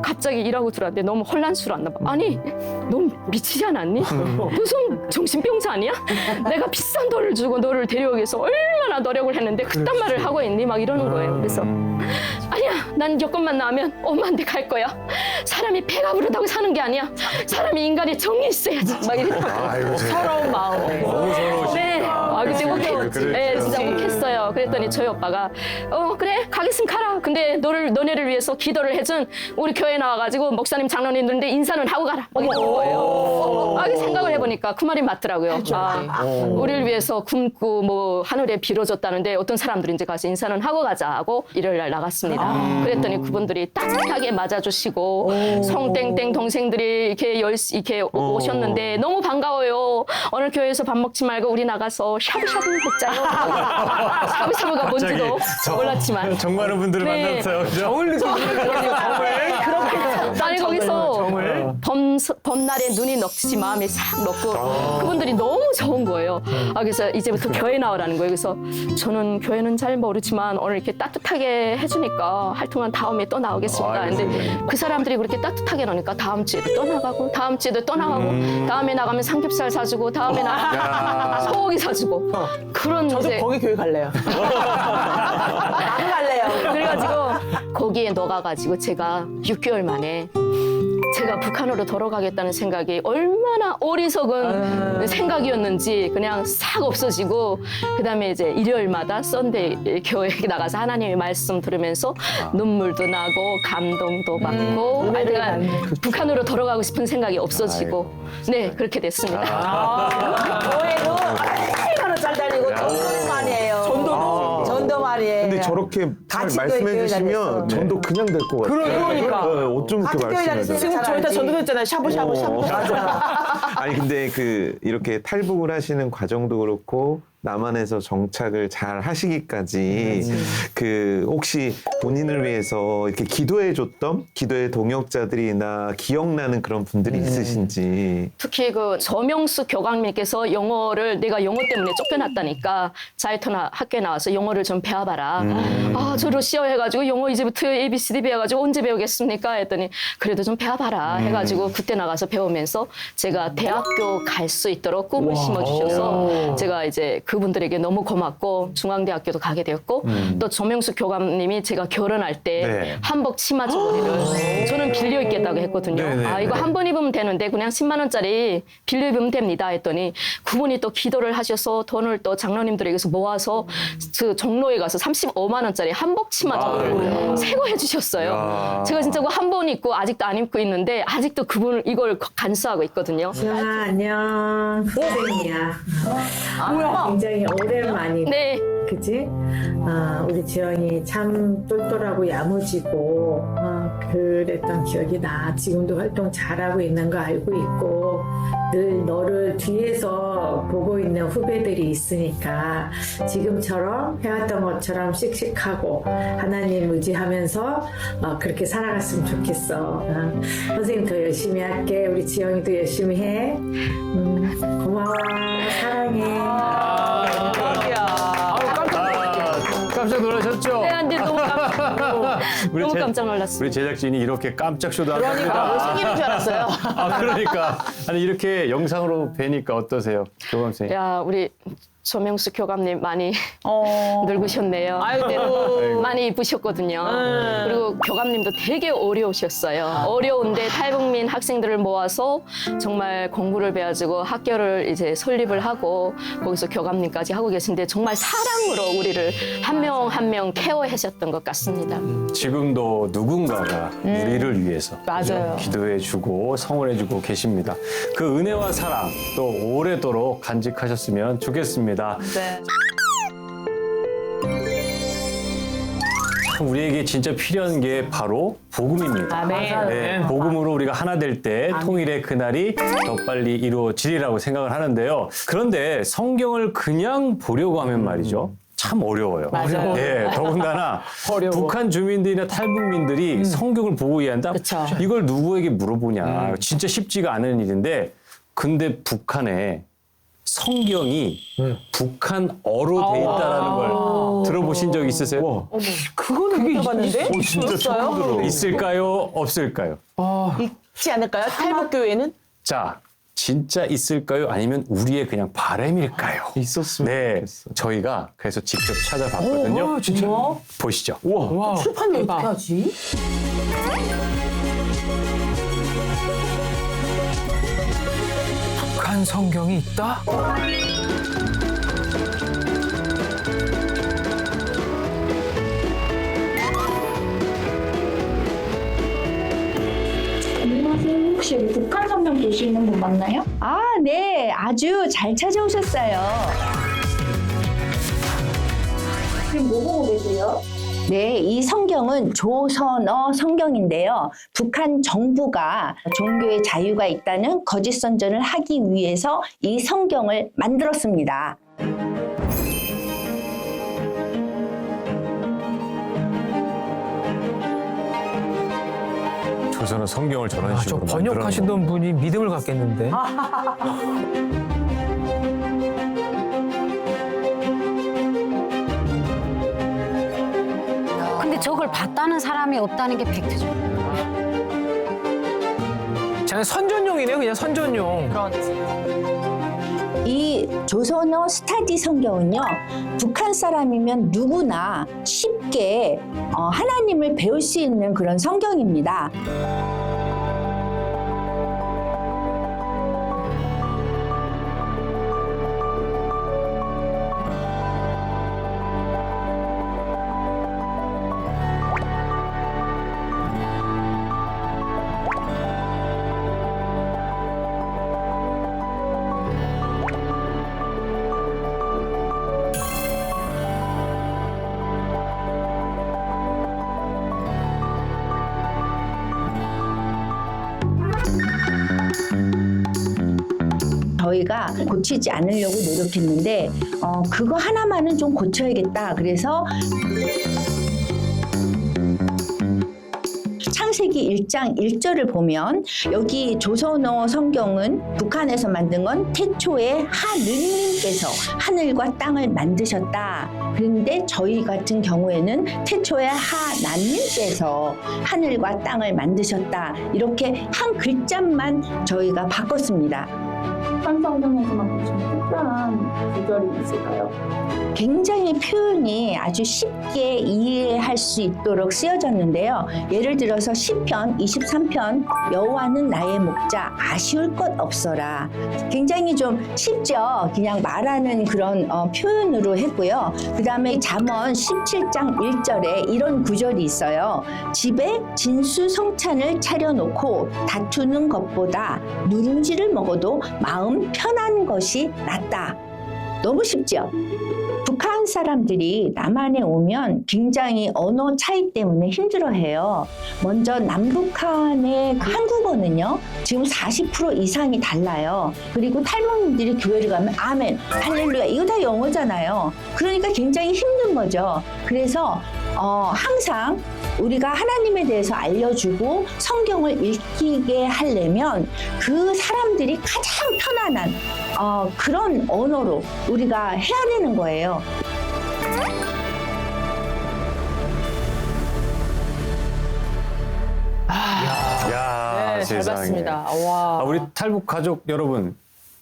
갑자기 일하고 들어왔는데 너무 혼란스러웠나 봐. 아니 넌 미치지 않았니? 무슨 정신병자 아니야? 내가 비싼 돈을 주고 너를 데려오기 위해서 얼마나 노력을 했는데 그딴 말을 하고 있니? 막 이러는 거예요. 그래서 아니야 난 여권만 나오면 엄마한테 갈 거야. 사람이 배가 부르다고 사는 게 아니야. 사람이 인간의 정이 있어야지. 막 이랬거든요. 서러운 마음에. 너무 서러우시니까. 네. 그때 욱했지. 네, 진짜 그렇죠. 욱했어요. 그랬더니 저희 오빠가 그래 가겠으면 가라. 근데 너네를 위해서 기도를 해준 우리 교회 나와가지고 목사님 장로님들인데 인사는 하고 가라. 막 이런 거예요. 생각을 해보니까 그 말이 맞더라고요. 우리를 위해서 굶고 뭐 하늘에 빌어줬다는데 어떤 사람들이 이제 가서 인사는 하고 가자 하고 일요일 날 나갔습니다. 그랬더니 그분들이 따뜻하게 맞아주시고 성땡땡 동생들이 이렇게 오셨는데 너무 반가워요. 오늘 교회에서 밥 먹지 말고 우리 나가서 샤브샤브 먹자요. 샤브샤브가 뭔지도 몰랐지만. 정많은 분들을 네. 만났어요. 그죠? 정을 느끼는 아니 거기서 봄날에 눈이 녹듯이 마음이 싹 녹고 그분들이 너무 좋은 거예요. 그래서 이제부터 교회 나오라는 거예요. 그래서 저는 교회는 잘 모르지만 오늘 이렇게 따뜻하게 해주니까 할 동안 다음에 또 나오겠습니다. 근데 그 사람들이 그렇게 따뜻하게 나오니까 다음 주에도 또 나가고 다음 주에도 또 나가고 다음에 나가면 삼겹살 사주고 다음에 나가면 소고기 사주고 그런 저도 이제 거기 교회 갈래요. 나도 갈래요. 그래가지고 거기에 녹아가지고 제가 6개월 만에 제가 북한으로 돌아가겠다는 생각이 얼마나 어리석은 생각이었는지 그냥 싹 없어지고 그다음에 이제 일요일마다 썬데이 교회에 나가서 하나님의 말씀 들으면서 눈물도 나고 감동도 받고 내가 북한으로 돌아가고 싶은 생각이 없어지고 네 그렇게 됐습니다. 교회도 얼마나 잘 다니고 전도 많이 해요. 전도 많이 해. 근데 저렇게 잘 같이 말씀해 교회 주시면 다녔어. 전도 그냥 될 것 같아요. 그러니까. 어쩜 같이 그렇게 교회 말씀해 다녔으니까 주세요? 지금 저희 다 전도됐잖아요. 샤브샤브 샤브. 아니 근데 이렇게 탈북을 하시는 과정도 그렇고 남한에서 정착을 잘 하시기까지 혹시 본인을 위해서 이렇게 기도해줬던 기도의 동역자들이나 기억나는 그런 분들이 있으신지. 특히 그 저명수 교감님께서 영어를 내가 영어 때문에 쫓겨났다니까 자이토나 학교에 나와서 영어를 좀 배워봐라. 저 러시아 해가지고 영어 이제부터 ABCD 배워가지고 언제 배우겠습니까? 했더니 그래도 좀 배워봐라 해가지고 그때 나가서 배우면서 제가 대학교 갈 수 있도록 꿈을 심어주셔서 제가 이제 그분들에게 너무 고맙고 중앙대학교도 가게 되었고 또 조명수 교감님이 제가 결혼할 때 네. 한복 치마 저고리를 저는 빌려 입겠다고 했거든요. 이거 한 번 입으면 되는데 그냥 10만 원짜리 빌려 입으면 됩니다 했더니 그분이 또 기도를 하셔서 돈을 또 장로님들에게서 모아서 그 종로에 가서 35만 원짜리 한복 치마 저고리를 새거 해주셨어요. 제가 진짜 그 한 번 입고 아직도 안 입고 있는데 아직도 그분을 이걸 간수하고 있거든요. 지연아 안녕. 선생이야. 굉장히 오랜만이네. 네. 그지? 우리 지연이 참 똘똘하고 야무지고 그랬던 기억이 나. 지금도 활동 잘하고 있는 거 알고 있고 늘 너를 뒤에서 보고 있는 후배들이 있으니까 지금처럼 해왔던 것처럼 씩씩하고 하나님 의지하면서 그렇게 살아갔으면 좋겠어. 선생님 더 열심히 할게. 우리 지영이도 열심히 해. 고마워. 사랑해. 깜짝 놀라셨죠? 네, 안돼 너무 우리 너무 제- 깜짝 놀랐어요. 우리 제작진이 이렇게 깜짝 쇼도 안 그러니까 합니다. 생일인 줄 알았어요. 그러니까 아니 이렇게 영상으로 뵈니까 어떠세요, 교감 선생님? 야 우리 조명수 교감님 많이 늙으셨네요. 아이고. 그때는 많이 이쁘셨거든요. 그리고 교감님도 되게 어려우셨어요. 어려운데 탈북민 학생들을 모아서 정말 공부를 배워주고 학교를 이제 설립을 하고 거기서 교감님까지 하고 계신데 정말 사랑으로 우리를 한 명 한 명 케어하셨던 것 같습니다. 지금도 누군가가 우리를 위해서 맞아요. 기도해주고 성원해주고 계십니다. 그 은혜와 사랑 또 오래도록 간직하셨으면 좋겠습니다. 네. 참 우리에게 진짜 필요한 게 바로 복음입니다. 네, 복음으로 우리가 하나 될 때 통일의 그날이 더 빨리 이루어지리라고 생각을 하는데요. 그런데 성경을 그냥 보려고 하면 말이죠. 참 어려워요. 맞아요. 네, 더군다나 북한 주민들이나 탈북민들이 성경을 보고 이해한다? 그쵸. 이걸 누구에게 물어보냐. 진짜 쉽지가 않은 일인데 근데 북한에 성경이 북한어로 돼 있다라는 걸 들어보신 적 있으세요? 그거는 못 들어봤는데? 진짜 처음 들어. 있을까요? 없을까요? 있지 않을까요? 탈북교회는? 자, 진짜 있을까요? 아니면 우리의 그냥 바람일까요? 있었으면 네, 좋겠어. 저희가 그래서 직접 찾아봤거든요. 진짜. 보시죠. 와. 출판이 어떻게 하지? 북한 성경이 있다? 안녕하세요. 혹시 여기 북한 성경 보시는 분 맞나요? 아, 네. 아주 잘 찾아오셨어요. 지금 뭐 보고 계세요? 네, 이 성경은 조선어 성경인데요. 북한 정부가 종교의 자유가 있다는 거짓 선전을 하기 위해서 이 성경을 만들었습니다. 조선어 성경을 저런 저 식으로 번역하시던 분이 믿음을 갖겠는데. 근데 저걸 봤다는 사람이 없다는 게 팩트죠. 그냥 선전용이네요, 그냥 선전용. 이 조선어 스타디 성경은요, 북한 사람이면 누구나 쉽게 하나님을 배울 수 있는 그런 성경입니다. 저희가 고치지 않으려고 노력했는데 그거 하나만은 좀 고쳐야겠다. 그래서 창세기 1장 1절을 보면 여기 조선어 성경은 북한에서 만든 건 태초에 하느님께서 하늘과 땅을 만드셨다. 그런데 저희 같은 경우에는 태초에 하나님께서 하늘과 땅을 만드셨다. 이렇게 한 글자만 저희가 바꿨습니다. 북한 성경에서만 보시면 특별한 구절이 있을까요? 굉장히 표현이 아주 쉽게 이해할 수 있도록 쓰여졌는데요. 예를 들어서 시편 23편 여호와는 나의 목자 아쉬울 것 없어라. 굉장히 좀 쉽죠. 그냥 말하는 그런 표현으로 했고요. 그 다음에 잠언 17장 1절에 이런 구절이 있어요. 집에 진수성찬을 차려놓고 다투는 것보다 누룽지를 먹어도 마음 편한 것이 낫다. 너무 쉽죠? 북한 사람들이 남한에 오면 굉장히 언어 차이 때문에 힘들어해요. 먼저 남북한의 한국어는요, 지금 40% 이상이 달라요. 그리고 탈북민들이 교회를 가면 아멘, 할렐루야, 이거 다 영어잖아요. 그러니까 굉장히 힘든 거죠. 그래서 항상 우리가 하나님에 대해서 알려주고 성경을 읽히게 하려면 그 사람들이 가장 편안한 그런 언어로 우리가 해야 되는 거예요. 야, 네, 잘 세상에. 봤습니다. 와. 우리 탈북 가족 여러분,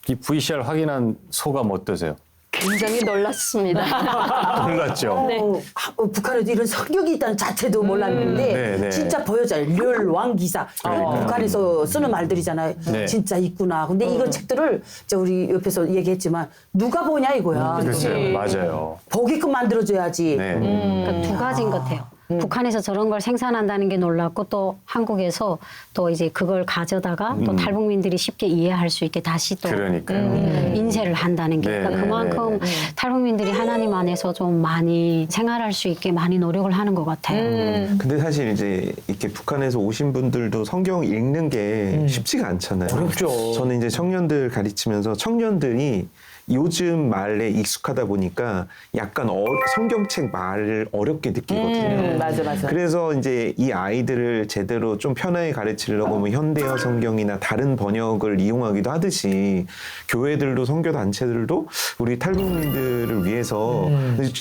이 VCR 확인한 소감 어떠세요? 굉장히 놀랐습니다. 놀랐죠? 네. 북한에도 이런 성격이 있다는 자체도 몰랐는데 네, 네. 진짜 보여져요. 멸왕기사. 북한에서 쓰는 말들이잖아요. 네. 진짜 있구나. 근데 이거 책들을 이제 우리 옆에서 얘기했지만 누가 보냐 이거야. 그렇죠. 맞아요. 보게끔 만들어줘야지. 네. 그러니까 두 가지인 것 같아요. 북한에서 저런 걸 생산한다는 게 놀랍고 또 한국에서 또 이제 그걸 가져다가 또 탈북민들이 쉽게 이해할 수 있게 다시 또 그러니까요. 인쇄를 한다는 게 네, 그러니까 네, 그만큼 탈북민들이 하나님 안에서 좀 많이 생활할 수 있게 많이 노력을 하는 것 같아요. 근데 사실 이제 이렇게 북한에서 오신 분들도 성경 읽는 게 쉽지가 않잖아요. 어렵죠. 저는 이제 청년들 가르치면서 청년들이 요즘 말에 익숙하다 보니까 약간 성경책 말을 어렵게 느끼거든요. 맞아. 그래서 이제 이 아이들을 제대로 좀 편하게 가르치려고 뭐 현대어 성경이나 다른 번역을 이용하기도 하듯이 교회들도 선교 단체들도 우리 탈북민들을 위해서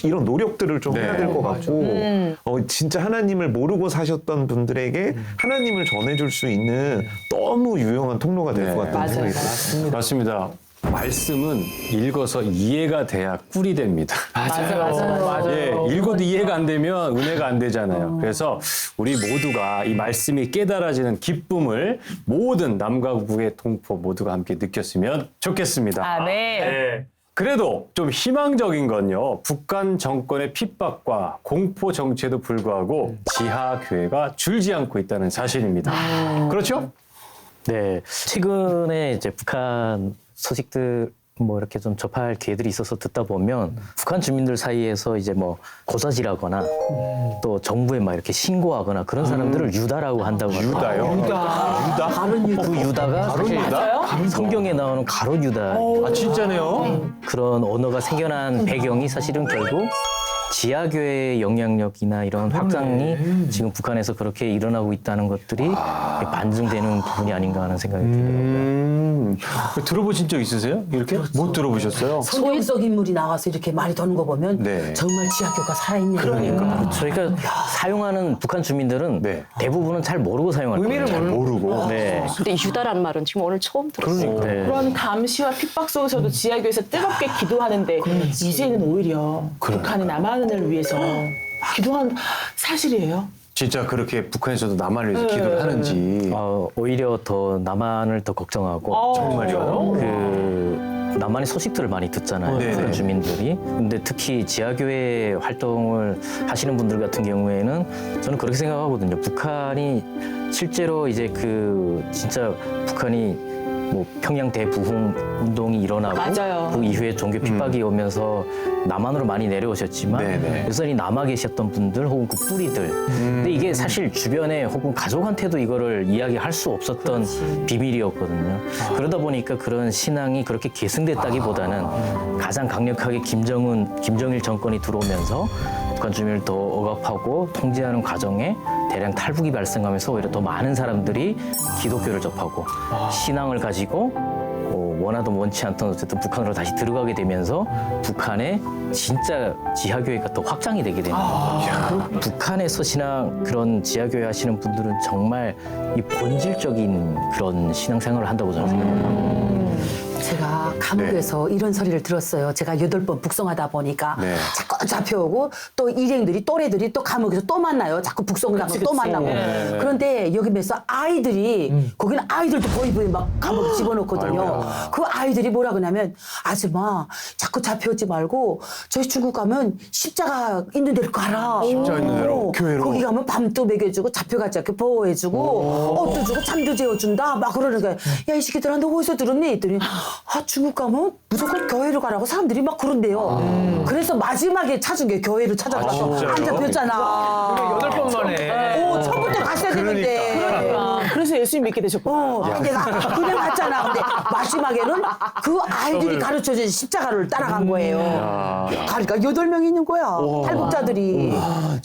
이런 노력들을 좀 해야 될 것 같고 진짜 하나님을 모르고 사셨던 분들에게 하나님을 전해줄 수 있는 너무 유용한 통로가 될 것 같다는 생각이 들어요. 맞습니다. 말씀은 읽어서 이해가 돼야 꿀이 됩니다. 맞아요. 예, 읽어도 이해가 안 되면 은혜가 안 되잖아요. 그래서 우리 모두가 이 말씀이 깨달아지는 기쁨을 모든 남과 북의 동포 모두가 함께 느꼈으면 좋겠습니다. 아멘. 네. 그래도 좀 희망적인 건요. 북한 정권의 핍박과 공포 정치에도 불구하고 지하교회가 줄지 않고 있다는 사실입니다. 그렇죠? 네, 최근에 이제 북한 소식들 뭐 이렇게 좀 접할 기회들이 있어서 듣다 보면 북한 주민들 사이에서 이제 뭐 고사질하거나 또 정부에 막 이렇게 신고하거나 그런 사람들을 유다라고 한다고 합니다. 유다요? 유다? 그 유다가 사실 성경에 나오는 가롯 유다 아, 진짜네요? 그런 언어가 생겨난 배경이 사실은 결국 지하교회의 영향력이나 이런 확장이 지금 북한에서 그렇게 일어나고 있다는 것들이 반증되는 부분이 아닌가 하는 생각이 들더라고요. 들어보신 적 있으세요? 이렇게? 못 들어보셨어요? 성경적 인물이 나와서 이렇게 말이 도는 거 보면 네. 정말 지하교가 살아있네. 그러니까 사용하는 북한 주민들은 네. 대부분은 잘 모르고 사용할 거예요. 의미를 모르고. 네. 근데 유다라는 말은 지금 오늘 처음 들었어요. 네. 그런 감시와 핍박 속에서도 지하교에서 뜨겁게 기도하는데 이제는 오히려 북한의 남한을 위해서 기도한 사실이에요. 진짜 그렇게 북한에서도 남한을 위해서 기도를 하는지. 오히려 더 남한을 더 걱정하고 정말요? 그 남한의 소식들을 많이 듣잖아요. 네. 북한 주민들이. 근데 특히 지하교회 활동을 하시는 분들 같은 경우에는 저는 그렇게 생각하거든요. 북한이 실제로 이제 그 진짜 북한이 뭐 평양 대부흥 운동이 일어나고 맞아요. 그 이후에 종교 핍박이 오면서 남한으로 많이 내려오셨지만 네네. 여전히 남아 계셨던 분들 혹은 그 뿌리들 근데 이게 사실 주변에 혹은 가족한테도 이거를 이야기할 수 없었던 비밀이었거든요. 그러다 보니까 그런 신앙이 그렇게 계승됐다기보다는 가장 강력하게 김정일 정권이 들어오면서 북한 주민을 더 억압하고 통제하는 과정에 대량 탈북이 발생하면서 오히려 더 많은 사람들이 기독교를 접하고 신앙을 가지고 원하든 원치 않든 어쨌든 북한으로 다시 들어가게 되면서 북한의 진짜 지하교회가 더 확장이 되게 되는 거죠. 북한에서 그런 지하교회 하시는 분들은 정말 이 본질적인 그런 신앙생활을 한다고 저는 생각합니다. 제가 감옥에서 이런 소리를 들었어요. 제가 8번 북송하다 보니까 네. 자꾸 잡혀오고 또 일행들이 또래들이 또 감옥에서 또 만나요. 자꾸 북송당하고 또 만나고. 그런데 여기면서 아이들이 거기는 아이들도 보이보이 막 감옥에 집어넣거든요. 그 아이들이 뭐라 그러냐면 아줌마 자꾸 잡혀오지 말고 저희 중국 가면 십자가 있는 데로 가라. 십자가 있는 데로, 교회로. 거기 가면 밤도 먹여주고 잡혀가지 않게 보호해주고 옷도 주고 잠도 재워준다 막 그러는 거야. 야 이 새끼들아 너 어디서 들었니? 했더니 아 중국 가면 무조건 교회로 가라고 사람들이 막 그런대요. 그래서 마지막에 찾은 게 교회를 찾아가서 진짜요? 안 잡혔잖아. 8번 만에. 처음부터 갔어야 되는데. 그래서 예수님 믿게 되셨구나. 내가 그냥 갔잖아. 근데 마지막에는 그 아이들이 가르쳐준 십자가를 따라간 거예요. 그러니까 8명이 있는 거야. 탈북자들이.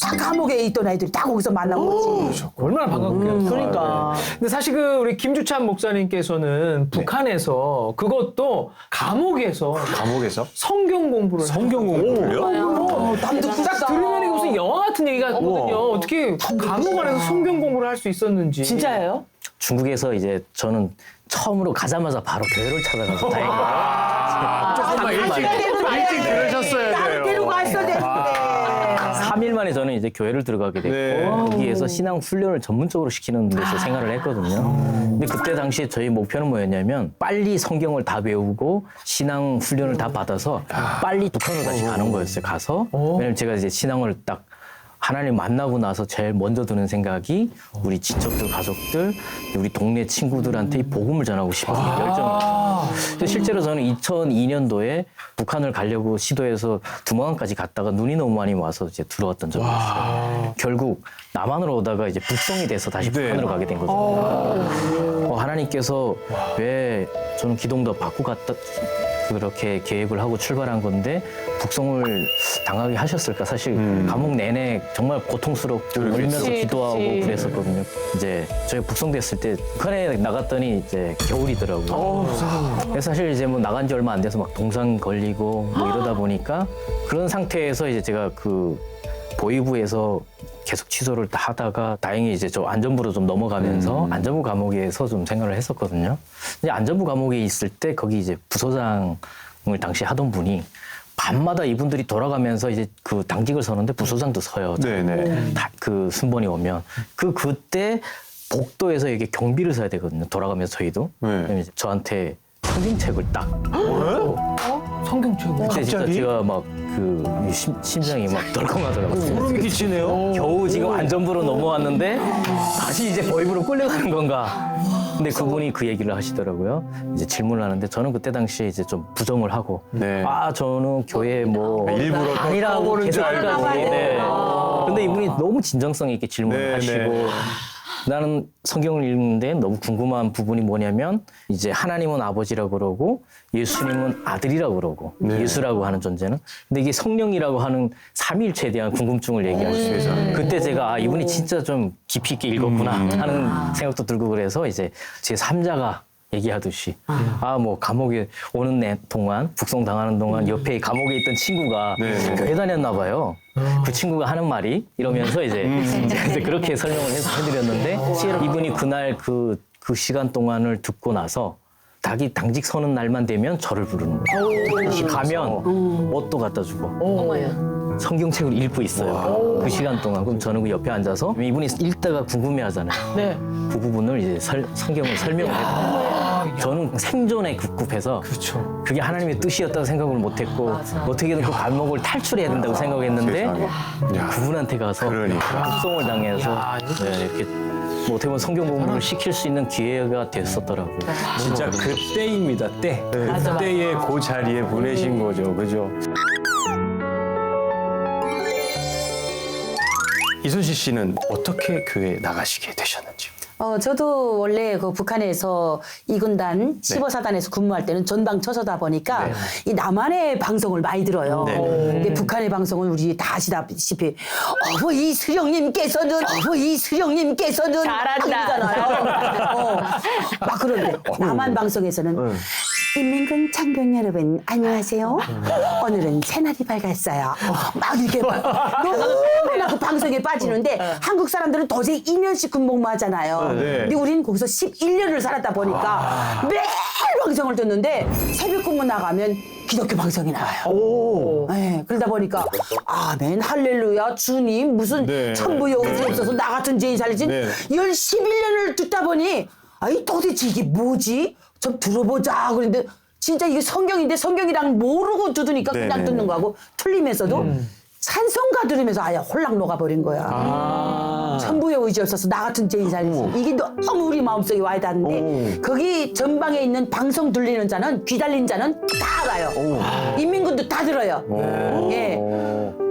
다 감옥에 있던 아이들이 다 거기서 만난 거지. 얼마나 반갑겠어요. 그러니까. 근데 사실 그 우리 김주찬 목사님께서는 북한에서 그것도 감옥에서 성경 공부를 성경 공부를요? 딱 들으면 이거 무슨 영화 같은 얘기가 거든요. 어떻게 감옥 안에서 성경 공부를 할 수 있었는지. 진짜예요? 중국에서 이제 저는 처음으로 가자마자 바로 교회를 찾아가서 다행이다. 조금만 일찍 들으셨어야 돼요. 데리고 갔어야 되는데. 3일 만에 저는 이제 교회를 들어가게 됐고 네. 거기에서 신앙 훈련을 전문적으로 시키는 데서 생활을 했거든요. 근데 그때 당시에 저희 목표는 뭐였냐면 빨리 성경을 다 배우고 신앙 훈련을 다 받아서 빨리 북한으로 다시 가는 거였어요. 가서 왜냐면 제가 이제 신앙을 딱 하나님 만나고 나서 제일 먼저 드는 생각이 우리 친척들, 가족들, 우리 동네 친구들한테 이 복음을 전하고 싶어서 열정이. 실제로 저는 2002년도에 북한을 가려고 시도해서 두만강까지 갔다가 눈이 너무 많이 와서 이제 들어왔던 적이 있어요. 결국 남한으로 오다가 이제 북송이 돼서 다시 북한으로 가게 된 거죠. 하나님께서 왜 저는 기동도 받고 갔다 그렇게 계획을 하고 출발한 건데 북송을 당하게 하셨을까? 사실 감옥 내내 정말 고통스럽고 울면서 기도하고 그랬었거든요. 이제 저희 북송됐을 때 북한에 나갔더니 이제 겨울이더라고요. 그래서 사실 이제 뭐 나간 지 얼마 안 돼서 막 동상 걸리고 뭐 이러다 보니까 그런 상태에서 이제 제가 그 보위부에서 계속 취소를 다 하다가 다행히 이제 저 안전부로 좀 넘어가면서 안전부 감옥에서 좀 생활을 했었거든요. 이제 안전부 감옥에 있을 때 거기 이제 부소장을 당시 하던 분이 밤마다 이분들이 돌아가면서 이제 그 당직을 서는데 부소장도 서요. 네네. 다 그 순번이 오면 그때 복도에서 이게 경비를 서야 되거든요. 돌아가면서 저희도. 네. 그럼 이제 저한테 성경책을 딱 성경책. 그때 진짜 제가 막 그 심장이 막 덜컹하더라고요. 소름 끼치네요. 겨우 지금 안전부로 넘어왔는데 다시 이제 보위부로 끌려가는 건가? 근데 그분이 그 얘기를 하시더라고요. 이제 질문을 하는데 저는 그때 당시에 이제 좀 부정을 하고 네. 저는 교회 뭐 일부러 아니라고 줄 계속까지. 알고. 네. 근데 이분이 너무 진정성 있게 질문을 네, 하시고 네. 나는 성경을 읽는데 너무 궁금한 부분이 뭐냐면 이제 하나님은 아버지라고 그러고 예수님은 아들이라고 그러고 예수라고 하는 존재는 근데 이게 성령이라고 하는 삼위일체에 대한 궁금증을 얘기할 수 있어요. 그때 제가 이분이 진짜 좀 깊이 있게 읽었구나 하는 생각도 들고 그래서 이제 제 3자가 얘기하듯이 뭐 감옥에 오는 동안 북송 당하는 동안 옆에 감옥에 있던 친구가 교회 다녔나 봐요. 그 친구가 하는 말이 이러면서 이제 그렇게 설명을 해드렸는데 이분이 그날 그 시간 동안을 듣고 나서 자기 당직 서는 날만 되면 저를 부르는 거예요. 다시 가면 옷도 갖다 주고 성경책을 읽고 있어요. 그 시간 동안. 그럼 저는 그 옆에 앉아서 이분이 읽다가 궁금해하잖아요. 네. 그 부분을 이제 성경을 설명을 해요. 저는 생존에 급급해서 그게 하나님의 뜻이었다고 생각을 못했고 어떻게든 그 감옥을 탈출해야 된다고 생각했는데 그분한테 가서 북송을 당해서 이렇게 뭐 어떻게 보면 성경 공부를 시킬 수 있는 기회가 됐었더라고요. 진짜 그때입니다. 때. 그때의 그 자리에 보내신 거죠. 그죠? 이순실 씨는 어떻게 교회 나가시게 되셨는지? 저도 원래 그 북한에서 2군단 15사단에서 근무할 때는 전방 처서다 보니까 이 남한의 방송을 많이 들어요. 근데 북한의 방송은 우리 다 아시다시피 어버이 수령님께서는 잘한다. 막 그런데 남한 방송에서는 인민군 장병 여러분 안녕하세요. 오늘은 새날이 밝았어요. 막 이렇게 너무나 그 방송에 빠지는데 한국 사람들은 도저히 2년씩 군복무 하잖아요. 근데 우리는 거기서 11년을 살았다 보니까 매일 방송을 듣는데 새벽 근무 나가면 기독교 방송이 나와요. 네, 그러다 보니까 아멘 할렐루야 주님 무슨 천부여우지 없어서 나 같은 죄인 살리신 11년을 듣다 보니 도대체 이게 뭐지? 좀 들어보자 그랬는데 진짜 이게 성경인데 성경이랑 모르고 듣으니까 그냥 듣는 거하고 틀리면서도 찬송가 들으면서 아예 홀랑 녹아버린 거야. 천부의 의지 없어서 나 같은 죄인 살리지. 이게 너무 우리 마음속에 와야 닿는데 거기 전방에 있는 방송 들리는 자는 귀 달린 자는 다 알아요. 인민군도 다 들어요. 예.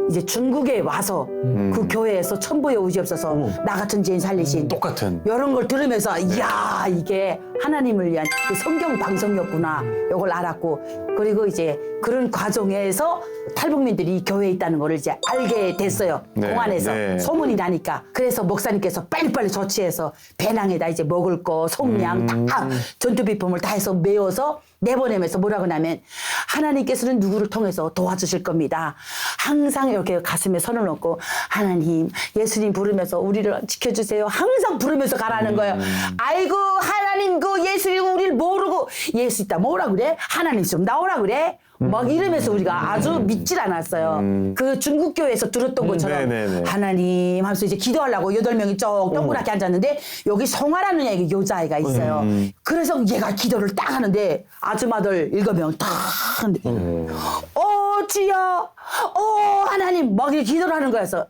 이제 중국에 와서 그 교회에서 천부의 의지 없어서 나 같은 죄인 살리신 똑같은. 이런 걸 들으면서 이야 이게 하나님을 위한 그 성경 방송이었구나 이걸 알았고 그리고 이제 그런 과정에서 탈북민들이 이 교회에 있다는 거를 이제 알게 됐어요. 네, 공안에서 네. 소문이 나니까 그래서 목사님께서 빨리빨리 조치해서 배낭에다 이제 먹을 거 속량 다 전투 비품을 다 해서 메워서 내보내면서 뭐라고 하냐면 하나님께서는 누구를 통해서 도와주실 겁니다. 항상 이렇게 가슴에 손을 얹고 하나님 예수님 부르면서 우리를 지켜주세요. 항상 부르면서 가라는 거예요. 아이고 하나님 그 예수님 우리를 모르고 예수 있다 뭐라 그래? 하나님 좀 나오라 그래? 막 이러면서 우리가 아주 믿질 않았어요. 그 중국 교회에서 들었던 것처럼 네네네. 하나님 하면서 이제 기도하려고 8명이 쭉 동그랗게 앉았는데 여기 송아라는 여자아이가 있어요. 그래서 얘가 기도를 딱 하는데 아줌마들 7명 딱 하는데 주여 하나님 막 이렇게 기도를 하는 거였어.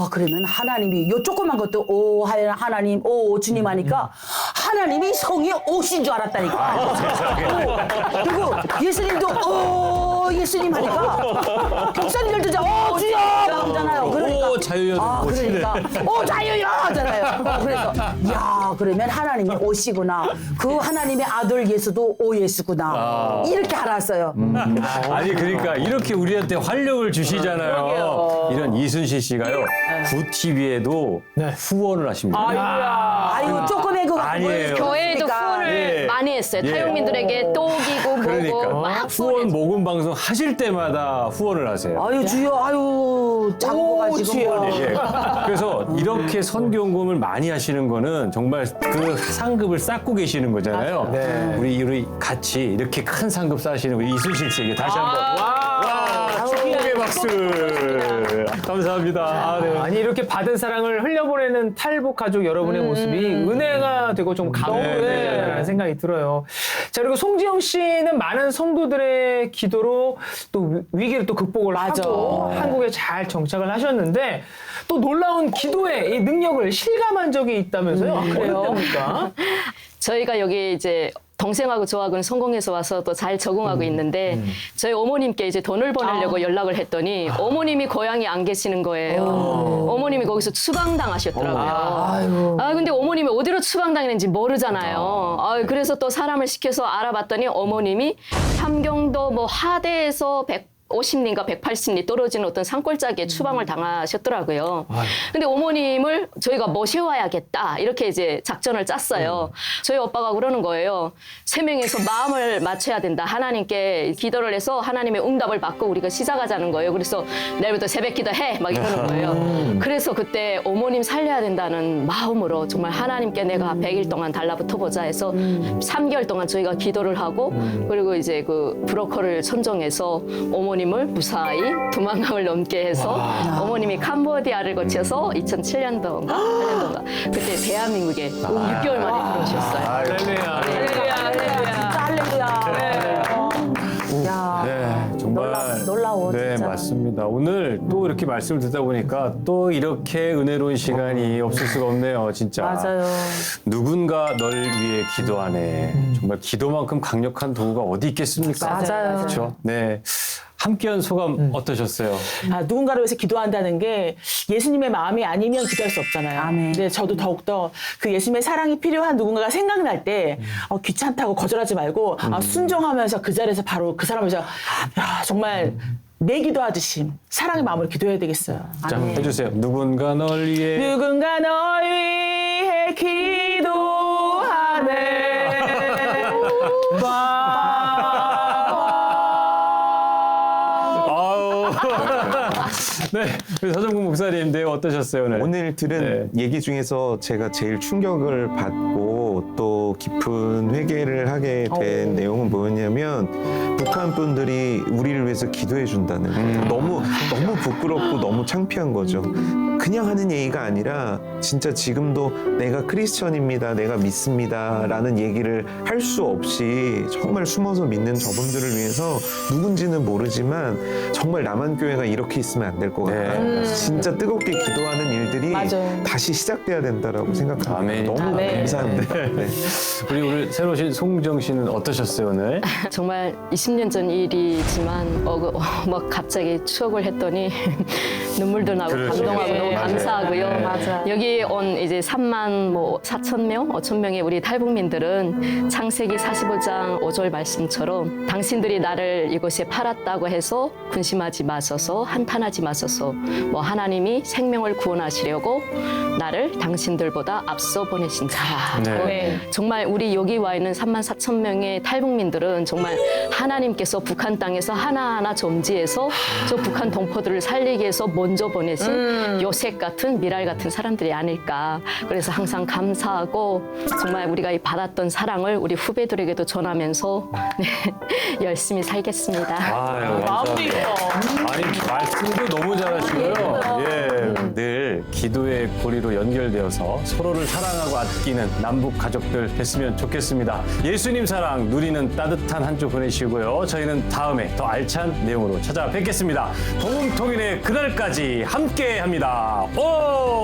그러면 하나님이 요 조그만 것도 하나님 주님 하니까 하나님이 성이 오신 줄 알았다니까. 그리고 예수님도 예수님 하니까 목사님들도 주여 하잖아요. 그러니까 자유여. 그러니까 자유여 하잖아요. 그래서 야 그러면 하나님이 오시구나. 그 하나님의 아들 예수도 예수구나. 이렇게 알았어요. 아니 그러니까 이렇게 우리한테 활력을 주시잖아요. 이런 이순실 씨가요. 구TV에도 후원을 하십니다. 아유 조금의 그거 아니에요. 교회에도 후원을 예. 많이 했어요. 예. 탈북민들에게 떡이고 뭐고 그러니까 막 후원 모금 방송 하실 때마다 후원을 하세요. 아유 주여 작고 가지고 주여. 예. 그래서 이렇게 선교금을 많이 하시는 거는 정말 그 상급을 쌓고 계시는 거잖아요. 우리 같이 이렇게 큰 상급 쌓으시는 우리 이순실 씨에게 다시 한번 축복의 박수. 감사합니다. 네. 아니 이렇게 받은 사랑을 흘려보내는 탈북 가족 여러분의 모습이 은혜가 되고 좀 감동이 되는 생각이 들어요. 자 그리고 송지영 씨는 많은 성도들의 기도로 또 위기를 또 극복을 하고 한국에 잘 정착을 하셨는데 또 놀라운 기도의 이 능력을 실감한 적이 있다면서요? 그래요? 저희가 여기 이제 동생하고 저하고는 성공해서 와서 또 잘 적응하고 있는데 저희 어머님께 이제 돈을 보내려고 연락을 했더니 어머님이 고향에 안 계시는 거예요. 어머님이 거기서 추방당하셨더라고요. 근데 어머님이 어디로 추방당했는지 모르잖아요. 그래서 또 사람을 시켜서 알아봤더니 어머님이 함경도 뭐 하대에서 150리인가 180리 떨어지는 어떤 산골짜기에 추방을 당하셨더라고요. 근데 어머님을 저희가 모셔와야겠다 이렇게 이제 작전을 짰어요. 저희 오빠가 그러는 거예요. 3명이서 마음을 맞춰야 된다. 하나님께 기도를 해서 하나님의 응답을 받고 우리가 시작하자는 거예요. 그래서 내일부터 새벽 기도해 막 이러는 거예요. 그래서 그때 어머님 살려야 된다는 마음으로 정말 하나님께 내가 100일 동안 달라붙어 보자 해서 3개월 동안 저희가 기도를 하고 그리고 이제 그 브로커를 선정해서 어머님을 무사히 도망감을 넘게 해서 어머님이 캄보디아를 거쳐서 2007년도인가 8년도인가 그때 대한민국에 6개월 만에 들어오셨어요. 할렐루야. 네, 정말 놀라워, 네, 진짜. 맞습니다. 오늘 또 이렇게 말씀을 듣다 보니까 또 이렇게 은혜로운 시간이 없을 수가 없네요, 진짜. 맞아요. 누군가 널 위해 기도하네. 정말 기도만큼 강력한 도구가 어디 있겠습니까? 맞아요. 그렇죠. 네. 함께한 소감 어떠셨어요? 누군가를 위해서 기도한다는 게 예수님의 마음이 아니면 기도할 수 없잖아요. 아멘. 근데 저도 더욱더 그 예수님의 사랑이 필요한 누군가가 생각날 때 귀찮다고 거절하지 말고 순종하면서 그 자리에서 바로 그 사람을 정말 내 기도하듯이 사랑의 마음으로 기도해야 되겠어요. 자, 해주세요. 누군가 널 위해. 누군가 널 위해 기도하네. 네, 우리 서정국 목사님, 네, 어떠셨어요, 오늘? 오늘 들은 얘기 중에서 제가 제일 충격을 받고 또 깊은 회개를 하게 된 내용은 뭐였냐면 북한 분들이 우리를 위해서 기도해 준다는 거예요. 너무 부끄럽고 너무 창피한 거죠. 그냥 하는 얘기가 아니라 진짜 지금도 내가 크리스천입니다, 내가 믿습니다라는 얘기를 할 수 없이 정말 숨어서 믿는 저분들을 위해서 누군지는 모르지만 정말 남한교회가 이렇게 있으면 안 될 것 같다. 진짜 뜨겁게 기도하는 일들이 맞아요. 다시 시작돼야 된다라고 생각합니다. 아멘. 너무 아멘. 감사한데. 네. 우리 오늘 새로 오신 송정 씨는 어떠셨어요 오늘? 정말 20년 전 일이지만 막 갑자기 추억을 했더니 눈물도 나고 그렇죠. 감동하고 네. 너무 맞아요. 감사하고요. 네. 맞아요. 여기 온 이제 3만 4천 명, 5천 명의 우리 탈북민들은 창세기 45장 5절 말씀처럼 당신들이 나를 이곳에 팔았다고 해서 근심하지 마소서, 한탄하지 마소서. 뭐 하나님이 생명을 구원하시려고 나를 당신들보다 앞서 보내신 자라. 네. 네. 정말 우리 여기 와 있는 3만 4천 명의 탈북민들은 정말 하나님께서 북한 땅에서 하나하나 점지해서 저 북한 동포들을 살리기 위해서 먼저 보내신 요셉 같은 미랄 같은 사람들이 아닐까. 그래서 항상 감사하고 정말 우리가 이 받았던 사랑을 우리 후배들에게도 전하면서 네, 열심히 살겠습니다. 아유, 마음도 감사합니다. 이뻐. 아니 말씀도 너무 잘하시고요. 예, 늘 기도의 고리로 연결되어서 서로를 사랑하고 아끼는 남북 가족들 됐으면 좋겠습니다. 예수님 사랑 누리는 따뜻한 한 주 보내시고요. 저희는 다음에 더 알찬 내용으로 찾아뵙겠습니다. 복음통일의 그날까지 함께합니다. 오!